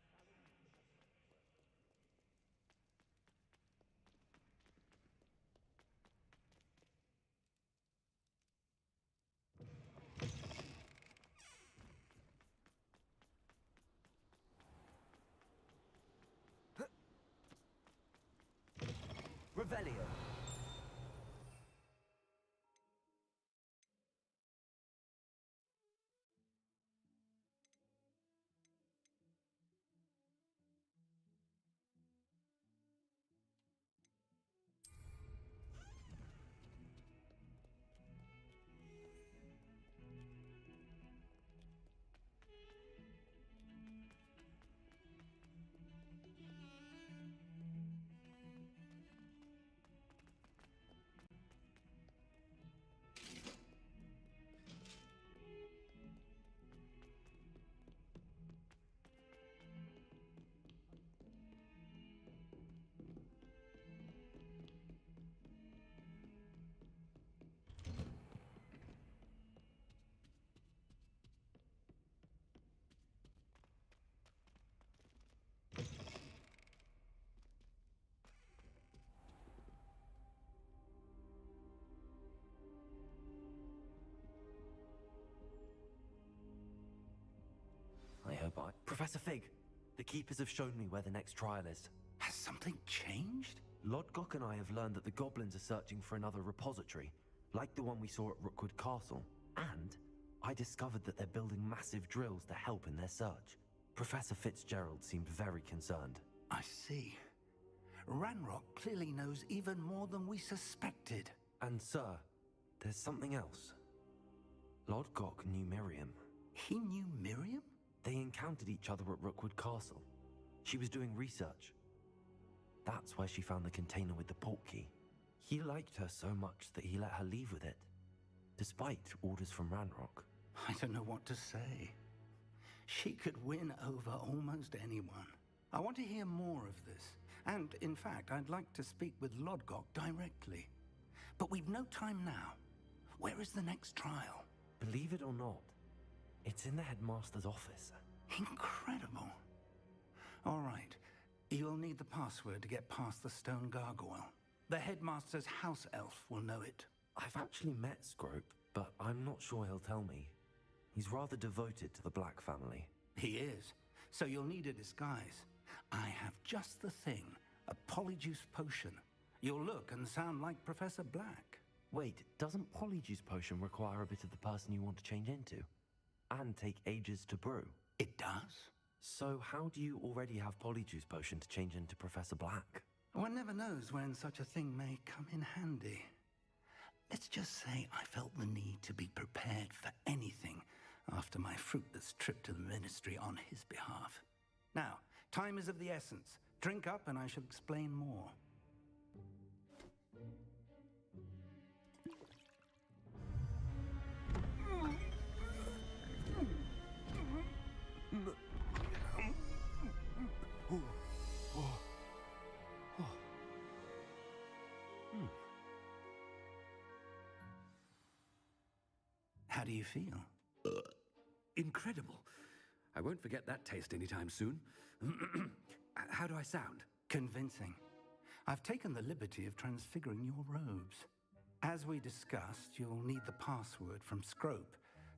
Speaker 1: Revelio.
Speaker 2: Professor Fig, the Keepers have shown me where the next trial is.
Speaker 9: Has something changed?
Speaker 2: Lodgok and I have learned that the goblins are searching for another repository, like the one we saw at Rookwood Castle. And I discovered that they're building massive drills to help in their search. Professor Fitzgerald seemed very concerned.
Speaker 9: I see. Ranrock clearly knows even more than we suspected.
Speaker 2: And sir, there's something else. Lodgok knew Miriam.
Speaker 9: He knew Miriam?
Speaker 2: They encountered each other at Rookwood Castle. She was doing research. That's where she found the container with the port key. He liked her so much that he let her leave with it, despite orders from Ranrock.
Speaker 9: I don't know what to say. She could win over almost anyone. I want to hear more of this. And, in fact, I'd like to speak with Lodgok directly. But we've no time now. Where is the next trial?
Speaker 2: Believe it or not, it's in the headmaster's office.
Speaker 9: Incredible. All right. You'll need the password to get past the stone gargoyle. The headmaster's house elf will know it.
Speaker 2: I've actually met Scrope, but I'm not sure he'll tell me. He's rather devoted to the Black family.
Speaker 9: He is. So you'll need a disguise. I have just the thing. A polyjuice potion. You'll look and sound like Professor Black.
Speaker 2: Wait, doesn't Polyjuice Potion require a bit of the person you want to change into? And take ages to brew?
Speaker 9: It does.
Speaker 2: So how do you already have Polyjuice Potion to change into Professor Black?
Speaker 9: One never knows when such a thing may come in handy. Let's just say I felt the need to be prepared for anything after my fruitless trip to the Ministry on his behalf. Now, time is of the essence. Drink up and I shall explain more. How do you feel?
Speaker 13: Incredible. I won't forget that taste anytime soon. How do I sound?
Speaker 9: Convincing. I've taken the liberty of transfiguring your robes. As we discussed, you'll need the password from Scrope,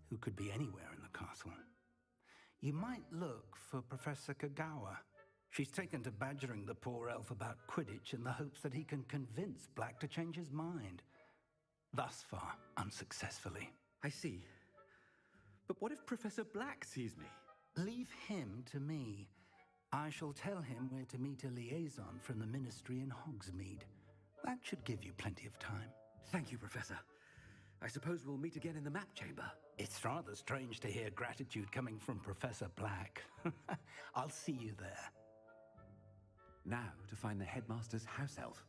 Speaker 9: who could be anywhere in the castle. You might look for Professor Kagawa. She's taken to badgering the poor elf about Quidditch in the hopes that he can convince Black to change his mind. Thus far, unsuccessfully.
Speaker 13: I see. But what if Professor Black sees me?
Speaker 9: Leave him to me. I shall tell him where to meet a liaison from the Ministry in Hogsmeade. That should give you plenty of time.
Speaker 13: Thank you, Professor. I suppose we'll meet again in the map chamber.
Speaker 9: It's rather strange to hear gratitude coming from Professor Black. I'll see you there.
Speaker 13: Now to find the headmaster's house elf.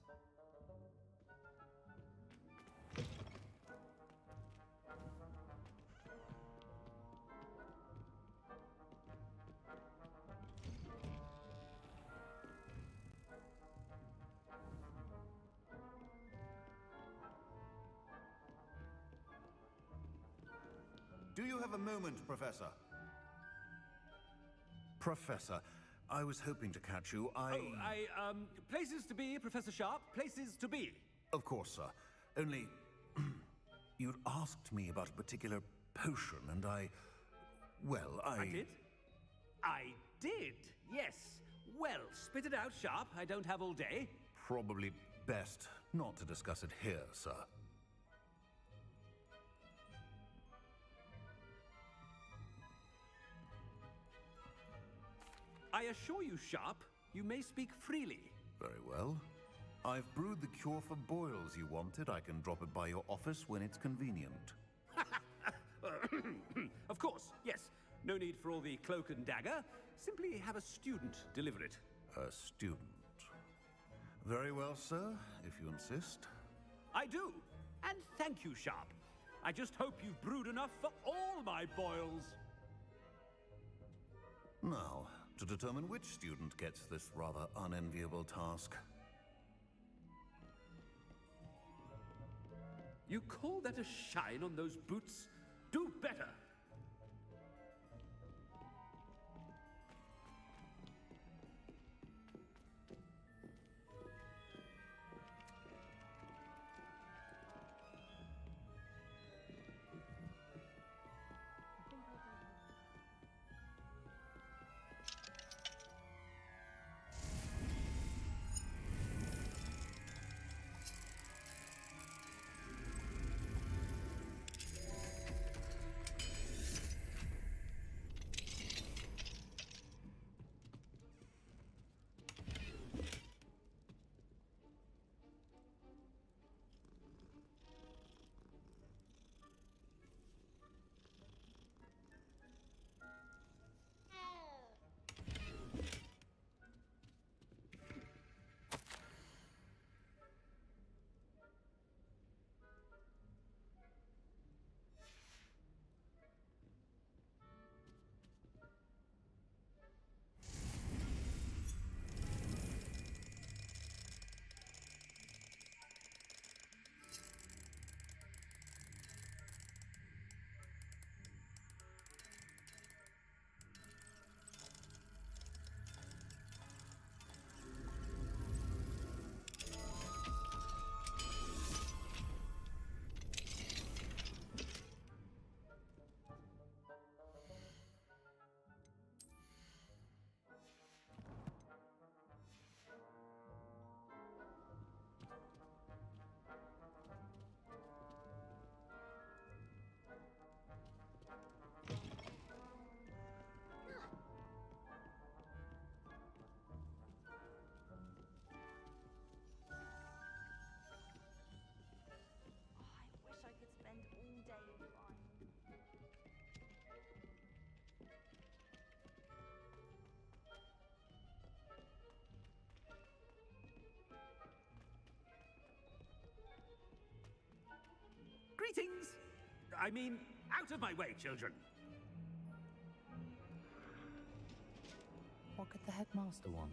Speaker 14: Do you have a moment, Professor? Professor, I was hoping to catch you.
Speaker 13: Places to be, Professor Sharp. Places to be.
Speaker 14: Of course, sir. Only, you'd asked me about a particular potion, and I
Speaker 13: did? I did, yes. Well, spit it out, Sharp. I don't have all day.
Speaker 14: Probably best not to discuss it here, sir.
Speaker 13: I assure you, Sharp, you may speak freely.
Speaker 14: Very well. I've brewed the cure for boils you wanted. I can drop it by your office when it's convenient.
Speaker 13: Of course, yes. No need for all the cloak and dagger. Simply have a student deliver it.
Speaker 14: A student. Very well, sir, if you insist.
Speaker 13: I do. And thank you, Sharp. I just hope you've brewed enough for all my boils.
Speaker 14: Now, to determine which student gets this rather unenviable task.
Speaker 13: You call that a shine on those boots? Do better! meetings? I mean, out of my way, children.
Speaker 15: What could the headmaster want?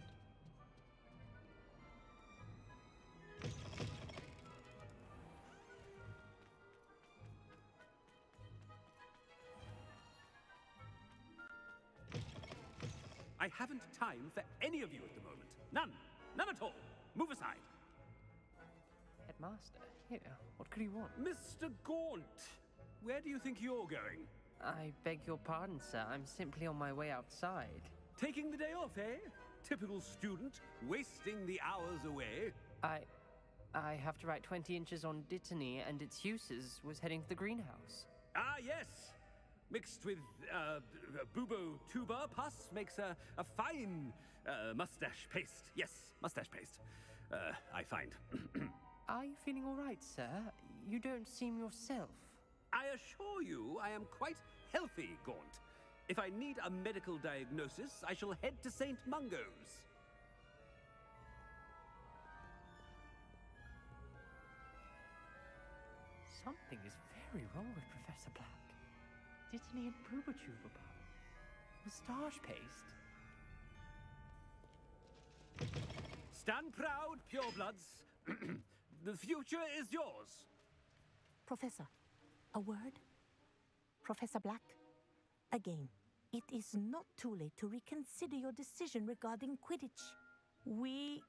Speaker 13: I haven't time for any of you at the moment. None. None at all. Move aside.
Speaker 5: Headmaster, here, what could he want?
Speaker 13: Mr. Gaunt, where do you think you're going?
Speaker 5: I beg your pardon, sir. I'm simply on my way outside.
Speaker 13: Taking the day off, eh? Typical student, wasting the hours away.
Speaker 5: I have to write 20 inches on Dittany and its uses. Was heading to the greenhouse.
Speaker 13: Ah, yes. Mixed with, bubo tuber pus makes a fine, mustache paste. Yes, mustache paste. I find.
Speaker 5: Are you feeling all right, sir? You don't seem yourself.
Speaker 13: I assure you I am quite healthy, Gaunt. If I need a medical diagnosis, I shall head to St. Mungo's.
Speaker 5: Something is very wrong with Professor Black. Dittany and Boobertuber Pub. Moustache paste.
Speaker 13: Stand proud, purebloods. The future is yours.
Speaker 16: Professor, a word? Professor Black, again, it is not too late to reconsider your decision regarding Quidditch. We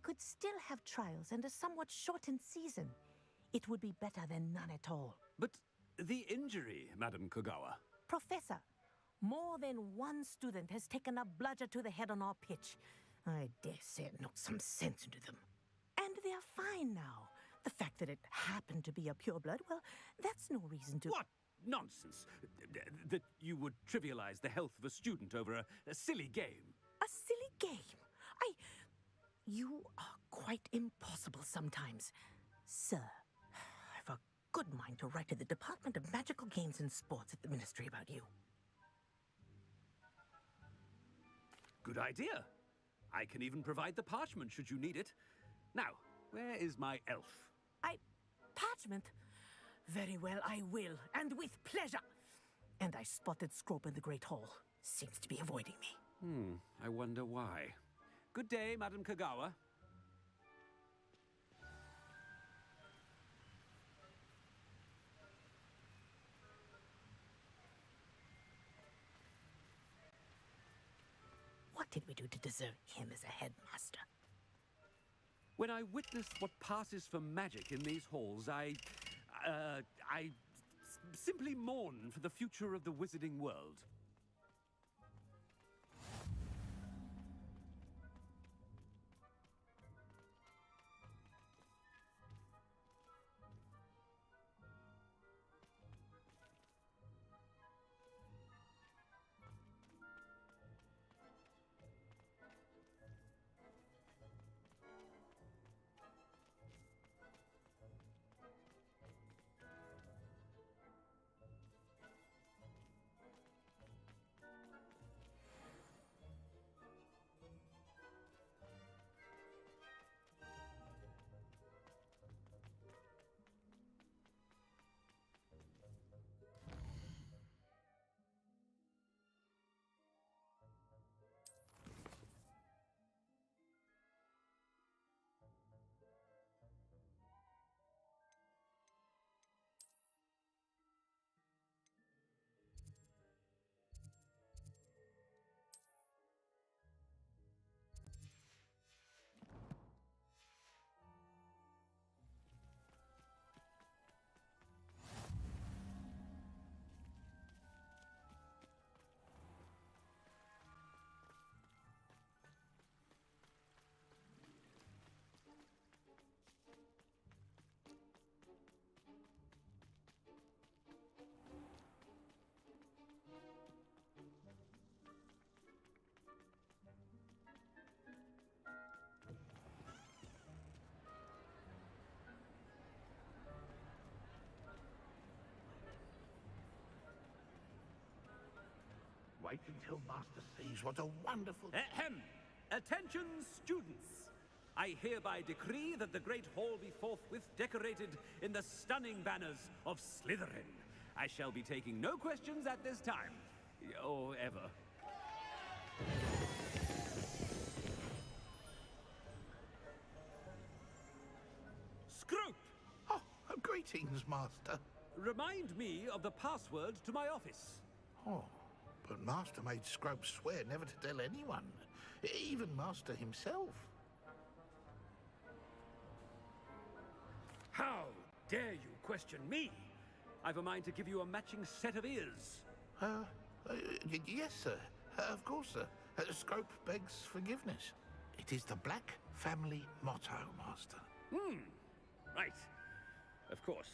Speaker 16: could still have trials and a somewhat shortened season. It would be better than none at all.
Speaker 13: But the injury, Madam Kogawa.
Speaker 16: Professor, more than one student has taken a bludger to the head on our pitch. I dare say it knocked some sense into them. And they are fine now. The fact that it happened to be a pureblood, well, that's no reason to...
Speaker 13: What nonsense! That you would trivialize the health of a student over a silly game.
Speaker 16: A silly game? You are quite impossible sometimes. Sir, I've a good mind to write to the Department of Magical Games and Sports at the Ministry about you.
Speaker 13: Good idea. I can even provide the parchment should you need it. Now, where is my elf?
Speaker 16: Parchment? Very well, I will, and with pleasure. And I spotted Scrope in the Great Hall. Seems to be avoiding me.
Speaker 13: I wonder why. Good day, Madam Kogawa.
Speaker 16: What did we do to deserve him as a headmaster?
Speaker 13: When I witnessed what passes for magic in these halls, I simply mourn for the future of the wizarding world.
Speaker 6: Wait until Master sees what a wonderful...
Speaker 13: Ahem! Attention, students! I hereby decree that the Great Hall be forthwith decorated in the stunning banners of Slytherin. I shall be taking no questions at this time. Or ever. Scrope!
Speaker 15: Oh, greetings, Master.
Speaker 13: Remind me of the password to my office.
Speaker 15: Oh, but Master made Scrope swear never to tell anyone, even Master himself.
Speaker 13: How dare you question me? I've a mind to give you a matching set of ears.
Speaker 15: Yes, sir. Of course, sir. Scrope begs forgiveness. It is the Black family motto, Master.
Speaker 13: Right. Of course.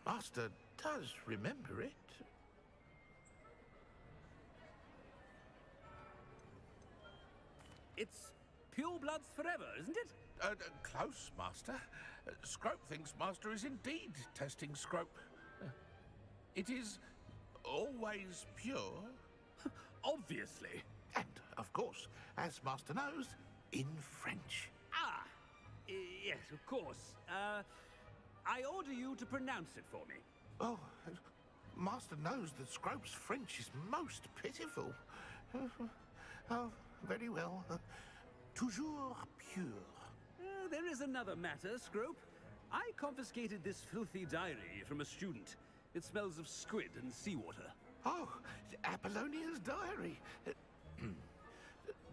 Speaker 15: Master does remember it.
Speaker 13: It's pure bloods forever, isn't it?
Speaker 15: Close, Master. Scrope thinks Master is indeed testing Scrope. It is always pure.
Speaker 13: Obviously.
Speaker 15: And, of course, as Master knows, in French.
Speaker 13: Ah! Yes, of course. I order you to pronounce it for me.
Speaker 15: Oh, Master knows that Scrope's French is most pitiful. Oh, very well. Toujours pure.
Speaker 13: There is another matter, Scrope. I confiscated this filthy diary from a student. It smells of squid and seawater.
Speaker 15: Oh, Apollonia's diary.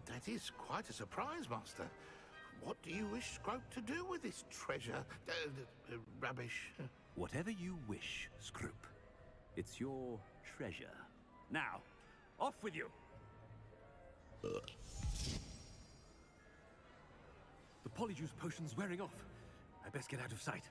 Speaker 15: That is quite a surprise, Master. What do you wish Scrope to do with this treasure? Rubbish.
Speaker 13: Whatever you wish, Scrope. It's your treasure. Now, off with you. The Polyjuice potion's wearing off. I best get out of sight.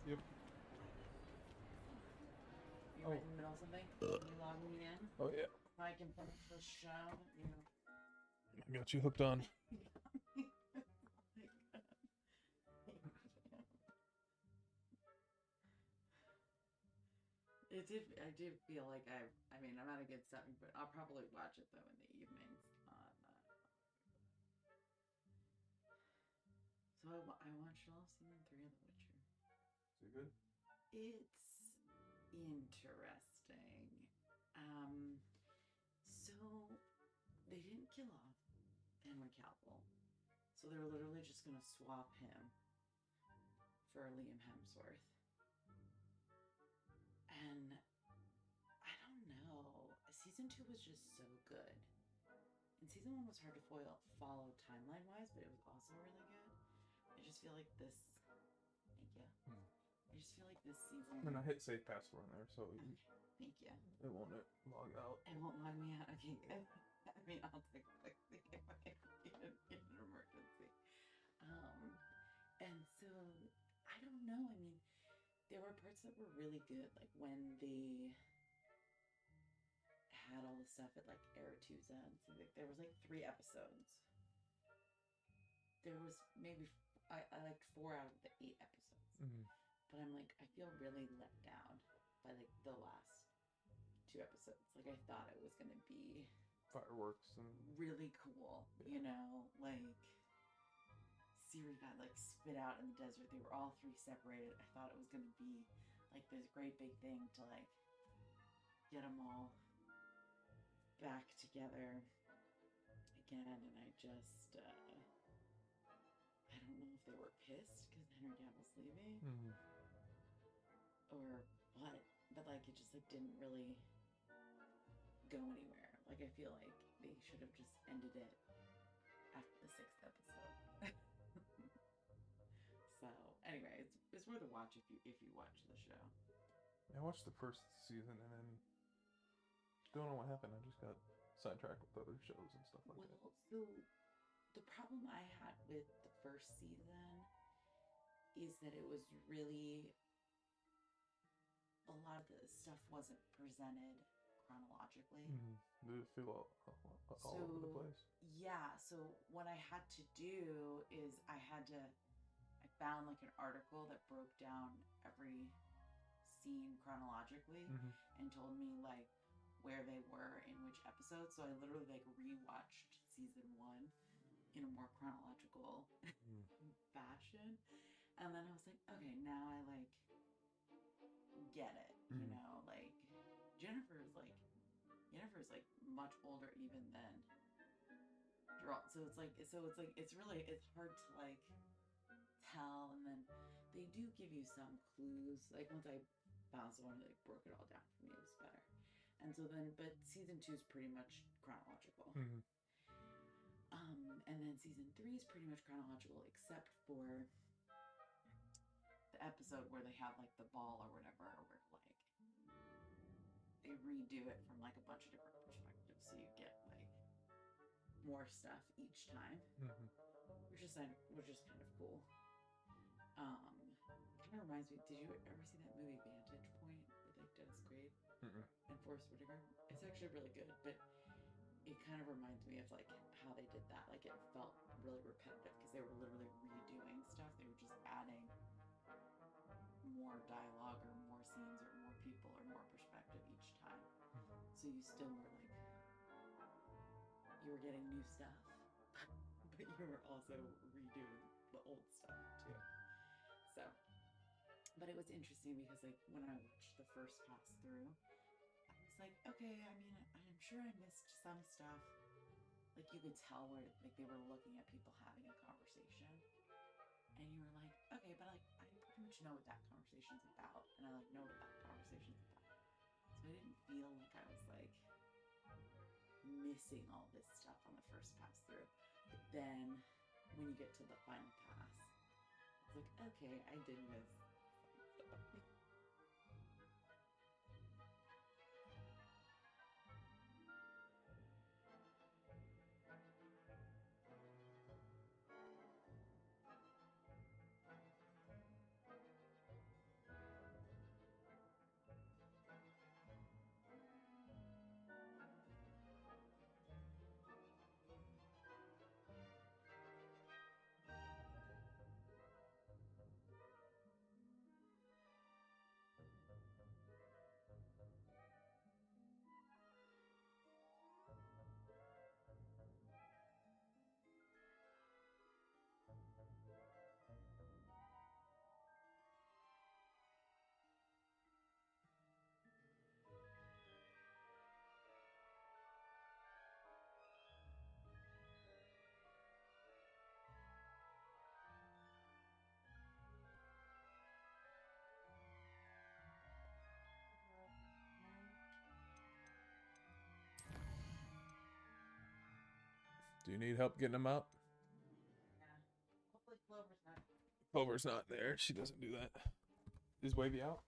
Speaker 3: Yep.
Speaker 17: You right in the middle of something? You log me in?
Speaker 3: Oh, yeah.
Speaker 17: I can finish the show.
Speaker 3: I got you hooked on.
Speaker 17: I did feel like I mean, I'm at a good setting, but I'll probably watch it though in the evenings on. So I watched all season 3 of The Witcher.
Speaker 3: Is it good?
Speaker 17: It's interesting. So they didn't kill off Henry Cavill, so they're literally just gonna swap him for Liam Hemsworth. And I don't know. Season 2 was just so good. And season 1 was hard to follow timeline-wise, but it was also really good. I just feel like this... Thank you. I just feel like this season...
Speaker 3: And I hit save password on there, so...
Speaker 17: Okay, thank you.
Speaker 3: It won't log out.
Speaker 17: It won't log me out. Okay, good. I mean, I'll take quickly if I get an emergency. And so, I don't know. I mean... There were parts that were really good, like when they had all the stuff at like Aretusa and so there was like 3 episodes. There was maybe I liked 4 out of the 8 episodes, but I'm like I feel really let down by like the last 2 episodes. Like I thought it was gonna be
Speaker 3: Fireworks and
Speaker 17: really cool, you know, like. Ciri got like spit out in the desert. They were all 3 separated. I thought it was gonna be like this great big thing to like get them all back together again, and I just I don't know if they were pissed because Henry Cavill's leaving or what, but like it just like didn't really go anywhere. Like I feel like they should have just ended it after the 6th episode. So anyway, it's worth a watch if you watch the show.
Speaker 3: I watched the first season and then don't know what happened. I just got sidetracked with other shows and stuff like that.
Speaker 17: Well, so the problem I had with the first season is that it was really, a lot of the stuff wasn't presented chronologically.
Speaker 3: Did it feel all over the place?
Speaker 17: Yeah, so what I had to do is I found like an article that broke down every scene chronologically and told me like where they were in which episode. So I literally like rewatched season 1 in a more chronological fashion. And then I was like, okay, now I like get it, you know, like Jennifer's like much older even than Geralt. So it's really, it's hard to like tell. And then they do give you some clues. Like once I found someone who like broke it all down for me, it was better. And so then, but season 2 is pretty much chronological. And then season 3 is pretty much chronological, except for the episode where they have like the ball or whatever, where like they redo it from like a bunch of different perspectives, so you get like more stuff each time, which is kind of cool. Kind of reminds me. Did you ever see that movie Vantage Point with like Dennis Quaid and Forrest Whitaker? It's actually really good, but it kind of reminds me of like how they did that. Like it felt really repetitive because they were literally redoing stuff. They were just adding more dialogue or more scenes or more people or more perspective each time. So you still were like, you were getting new stuff, but you were also redoing the old stuff too. So, but it was interesting because like when I watched the first pass through, I was like, okay, I mean, I'm sure I missed some stuff. Like you could tell where like they were looking at people having a conversation, and you were like, okay, but like I pretty much know what that conversation's about, and I like know what that conversation's about. So I didn't feel like I was like missing all this stuff on the first pass through. But then when you get to the final pass, it's like, okay, I did miss stuff.
Speaker 3: Do you need help getting them out?
Speaker 17: Yeah. Hopefully Clover's not.
Speaker 3: Clover's not there. She doesn't do that. Is Wavy out?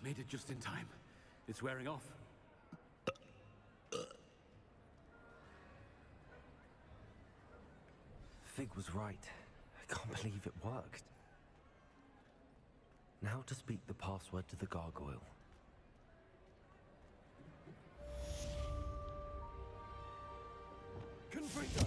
Speaker 13: Made it just in time. It's wearing off.
Speaker 2: Fig was right. I can't believe it worked. Now to speak the password to the gargoyle.
Speaker 6: Confringo!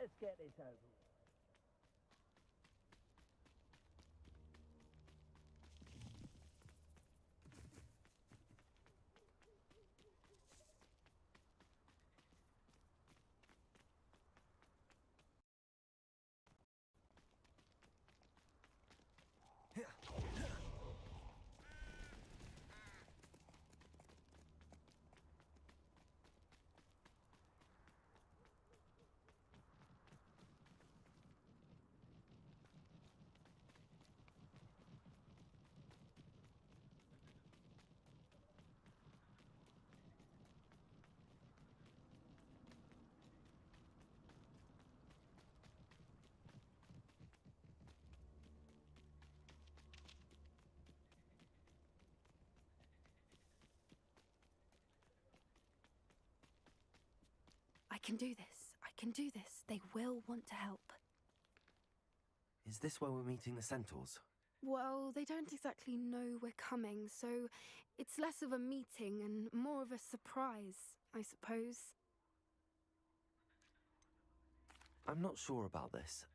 Speaker 18: Let's get this over with.
Speaker 7: I can do this. I can do this. They will want to help.
Speaker 2: Is this where we're meeting the centaurs?
Speaker 7: Well, they don't exactly know we're coming, so it's less of a meeting and more of a surprise, I suppose.
Speaker 2: I'm not sure about this.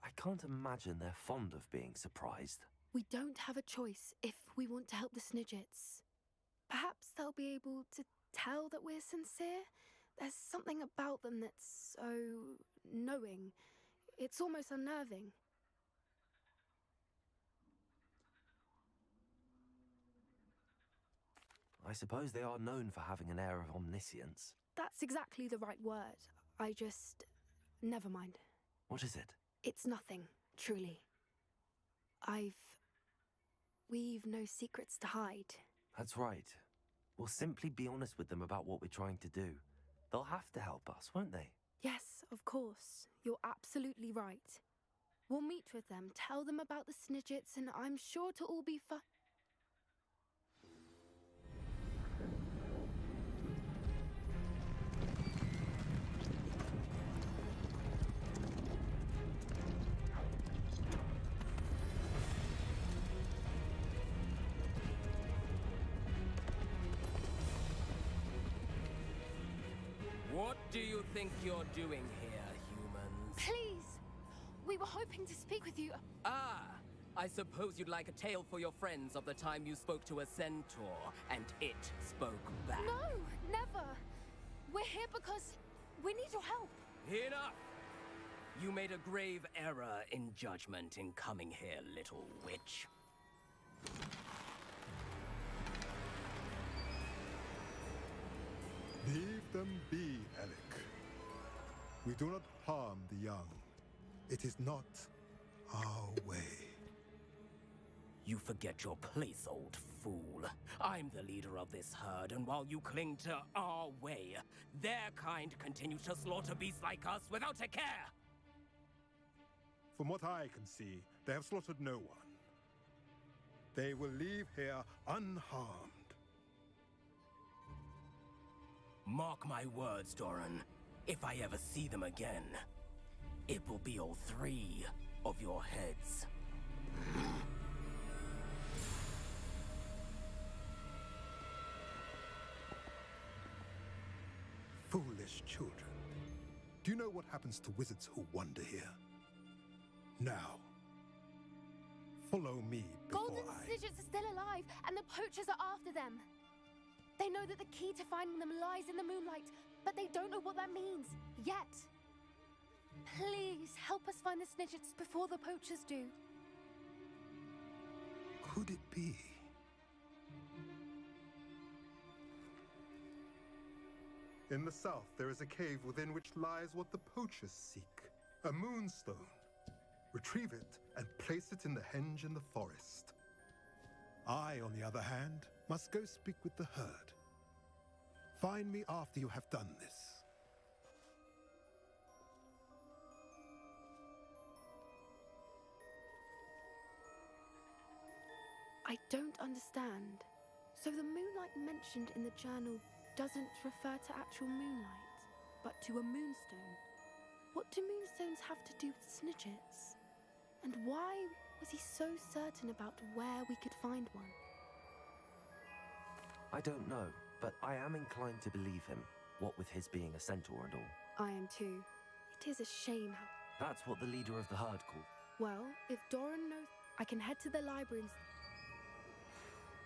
Speaker 2: I can't imagine they're fond of being surprised.
Speaker 7: We don't have a choice if we want to help the Snidgets. Perhaps they'll be able to tell that we're sincere. There's something about them that's so knowing. It's almost unnerving.
Speaker 2: I suppose they are known for having an air of omniscience.
Speaker 7: That's exactly the right word. Never mind.
Speaker 2: What is it?
Speaker 7: It's nothing, truly. We've no secrets to hide.
Speaker 2: That's right. We'll simply be honest with them about what we're trying to do. They'll have to help us, won't they?
Speaker 7: Yes, of course. You're absolutely right. We'll meet with them, tell them about the Snidgets, and I'm sure to all be fine.
Speaker 19: What do you think you're doing here, humans?
Speaker 7: Please! We were hoping to speak with you.
Speaker 19: Ah! I suppose you'd like a tale for your friends of the time you spoke to a centaur, and it spoke back.
Speaker 7: No, never! We're here because we need your help.
Speaker 19: Enough! You made a grave error in judgment in coming here, little witch.
Speaker 20: Leave them be, Alec. We do not harm the young. It is not our way.
Speaker 19: You forget your place, old fool. I'm the leader of this herd, and while you cling to our way, their kind continues to slaughter beasts like us without a care!
Speaker 20: From what I can see, they have slaughtered no one. They will leave here unharmed.
Speaker 19: Mark my words, Doran. If I ever see them again, it will be all 3 of your heads.
Speaker 20: Foolish children. Do you know what happens to wizards who wander here? Now, follow me before
Speaker 7: Golden Snidgets are still alive, and the poachers are after them. They know that the key to finding them lies in the moonlight, but they don't know what that means, yet. Please, help us find the Snidgets before the poachers do.
Speaker 20: Could it be? In the south, there is a cave within which lies what the poachers seek. A moonstone. Retrieve it and place it in the henge in the forest. I, on the other hand, must go speak with the herd. Find me after you have done this.
Speaker 7: I don't understand. So the moonlight mentioned in the journal doesn't refer to actual moonlight, but to a moonstone. What do moonstones have to do with Snidgets? And why was he so certain about where we could find one?
Speaker 2: I don't know, but I am inclined to believe him, what with his being a centaur and all.
Speaker 7: I am too. It is a shame how.
Speaker 2: That's what the leader of the herd called.
Speaker 7: Well, if Doran knows, I can head to the library and.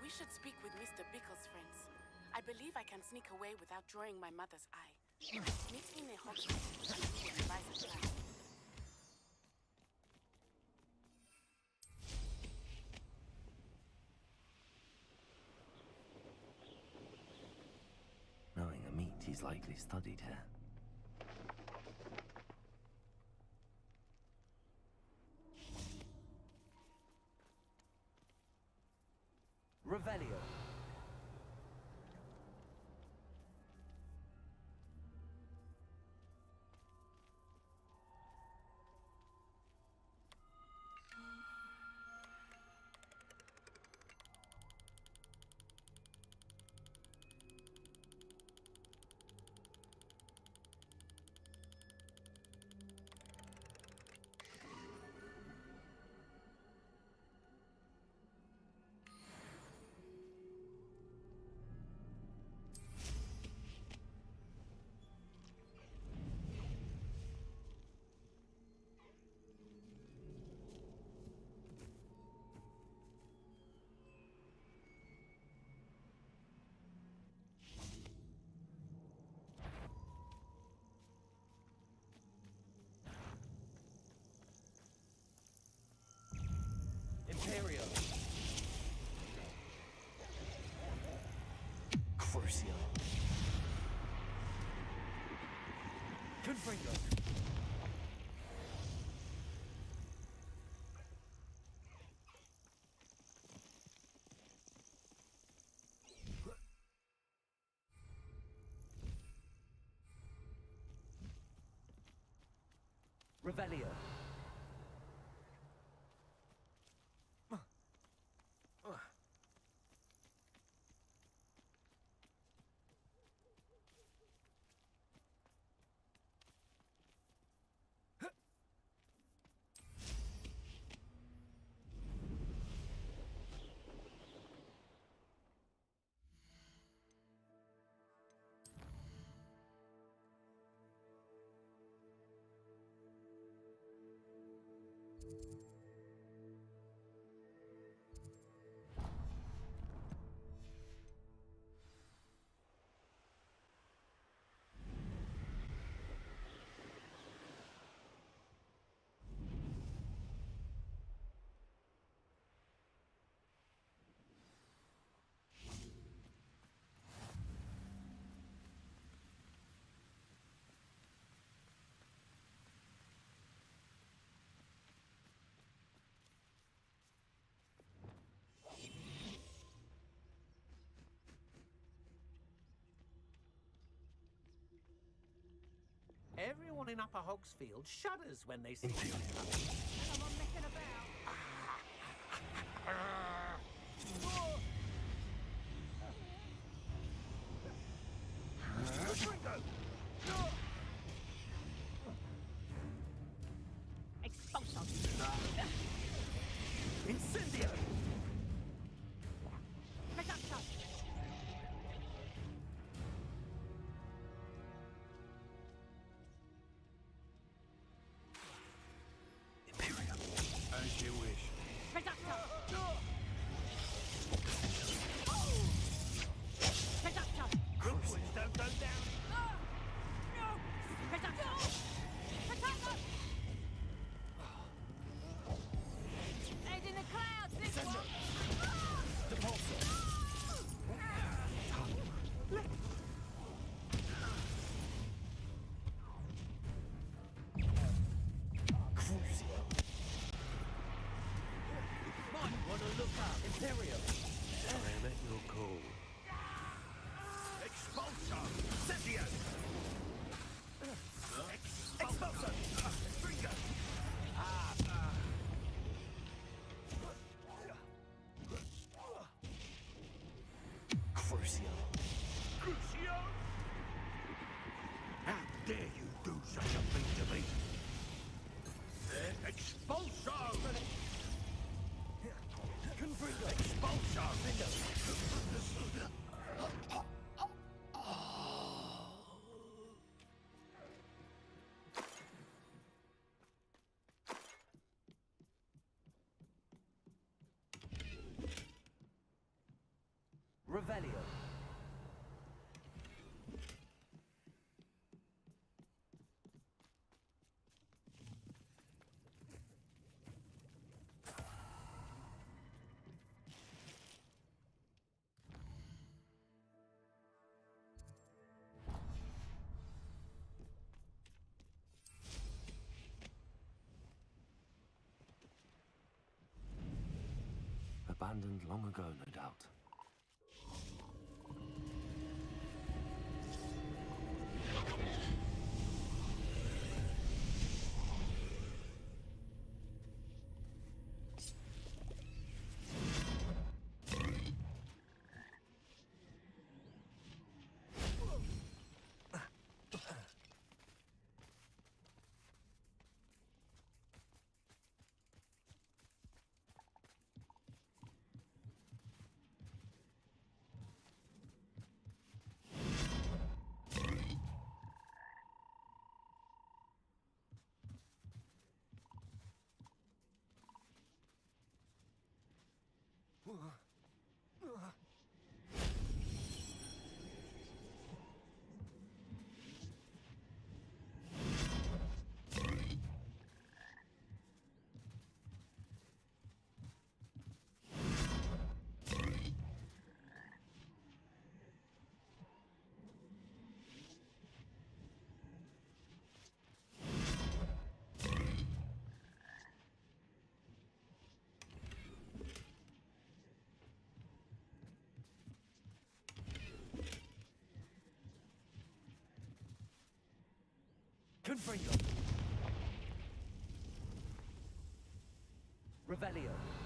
Speaker 11: We should speak with Mr. Bickle's friends. I believe I can sneak away without drawing my mother's eye. Meet me in a hospital and we will advise a plan.
Speaker 2: Knowing Amit, he's likely studied here.
Speaker 1: Revelio. Imperio. Crucio. Confringo. Revelio.
Speaker 18: Everyone in Upper Hogsfield shudders when they see
Speaker 1: Imperial.
Speaker 18: someone messing about.
Speaker 16: Expulsion.
Speaker 18: Incendio!
Speaker 16: Reduction.
Speaker 15: As you wish.
Speaker 16: Reduction.
Speaker 1: Revelio.
Speaker 2: Abandoned long ago, no doubt.
Speaker 1: Confringo. Revelio.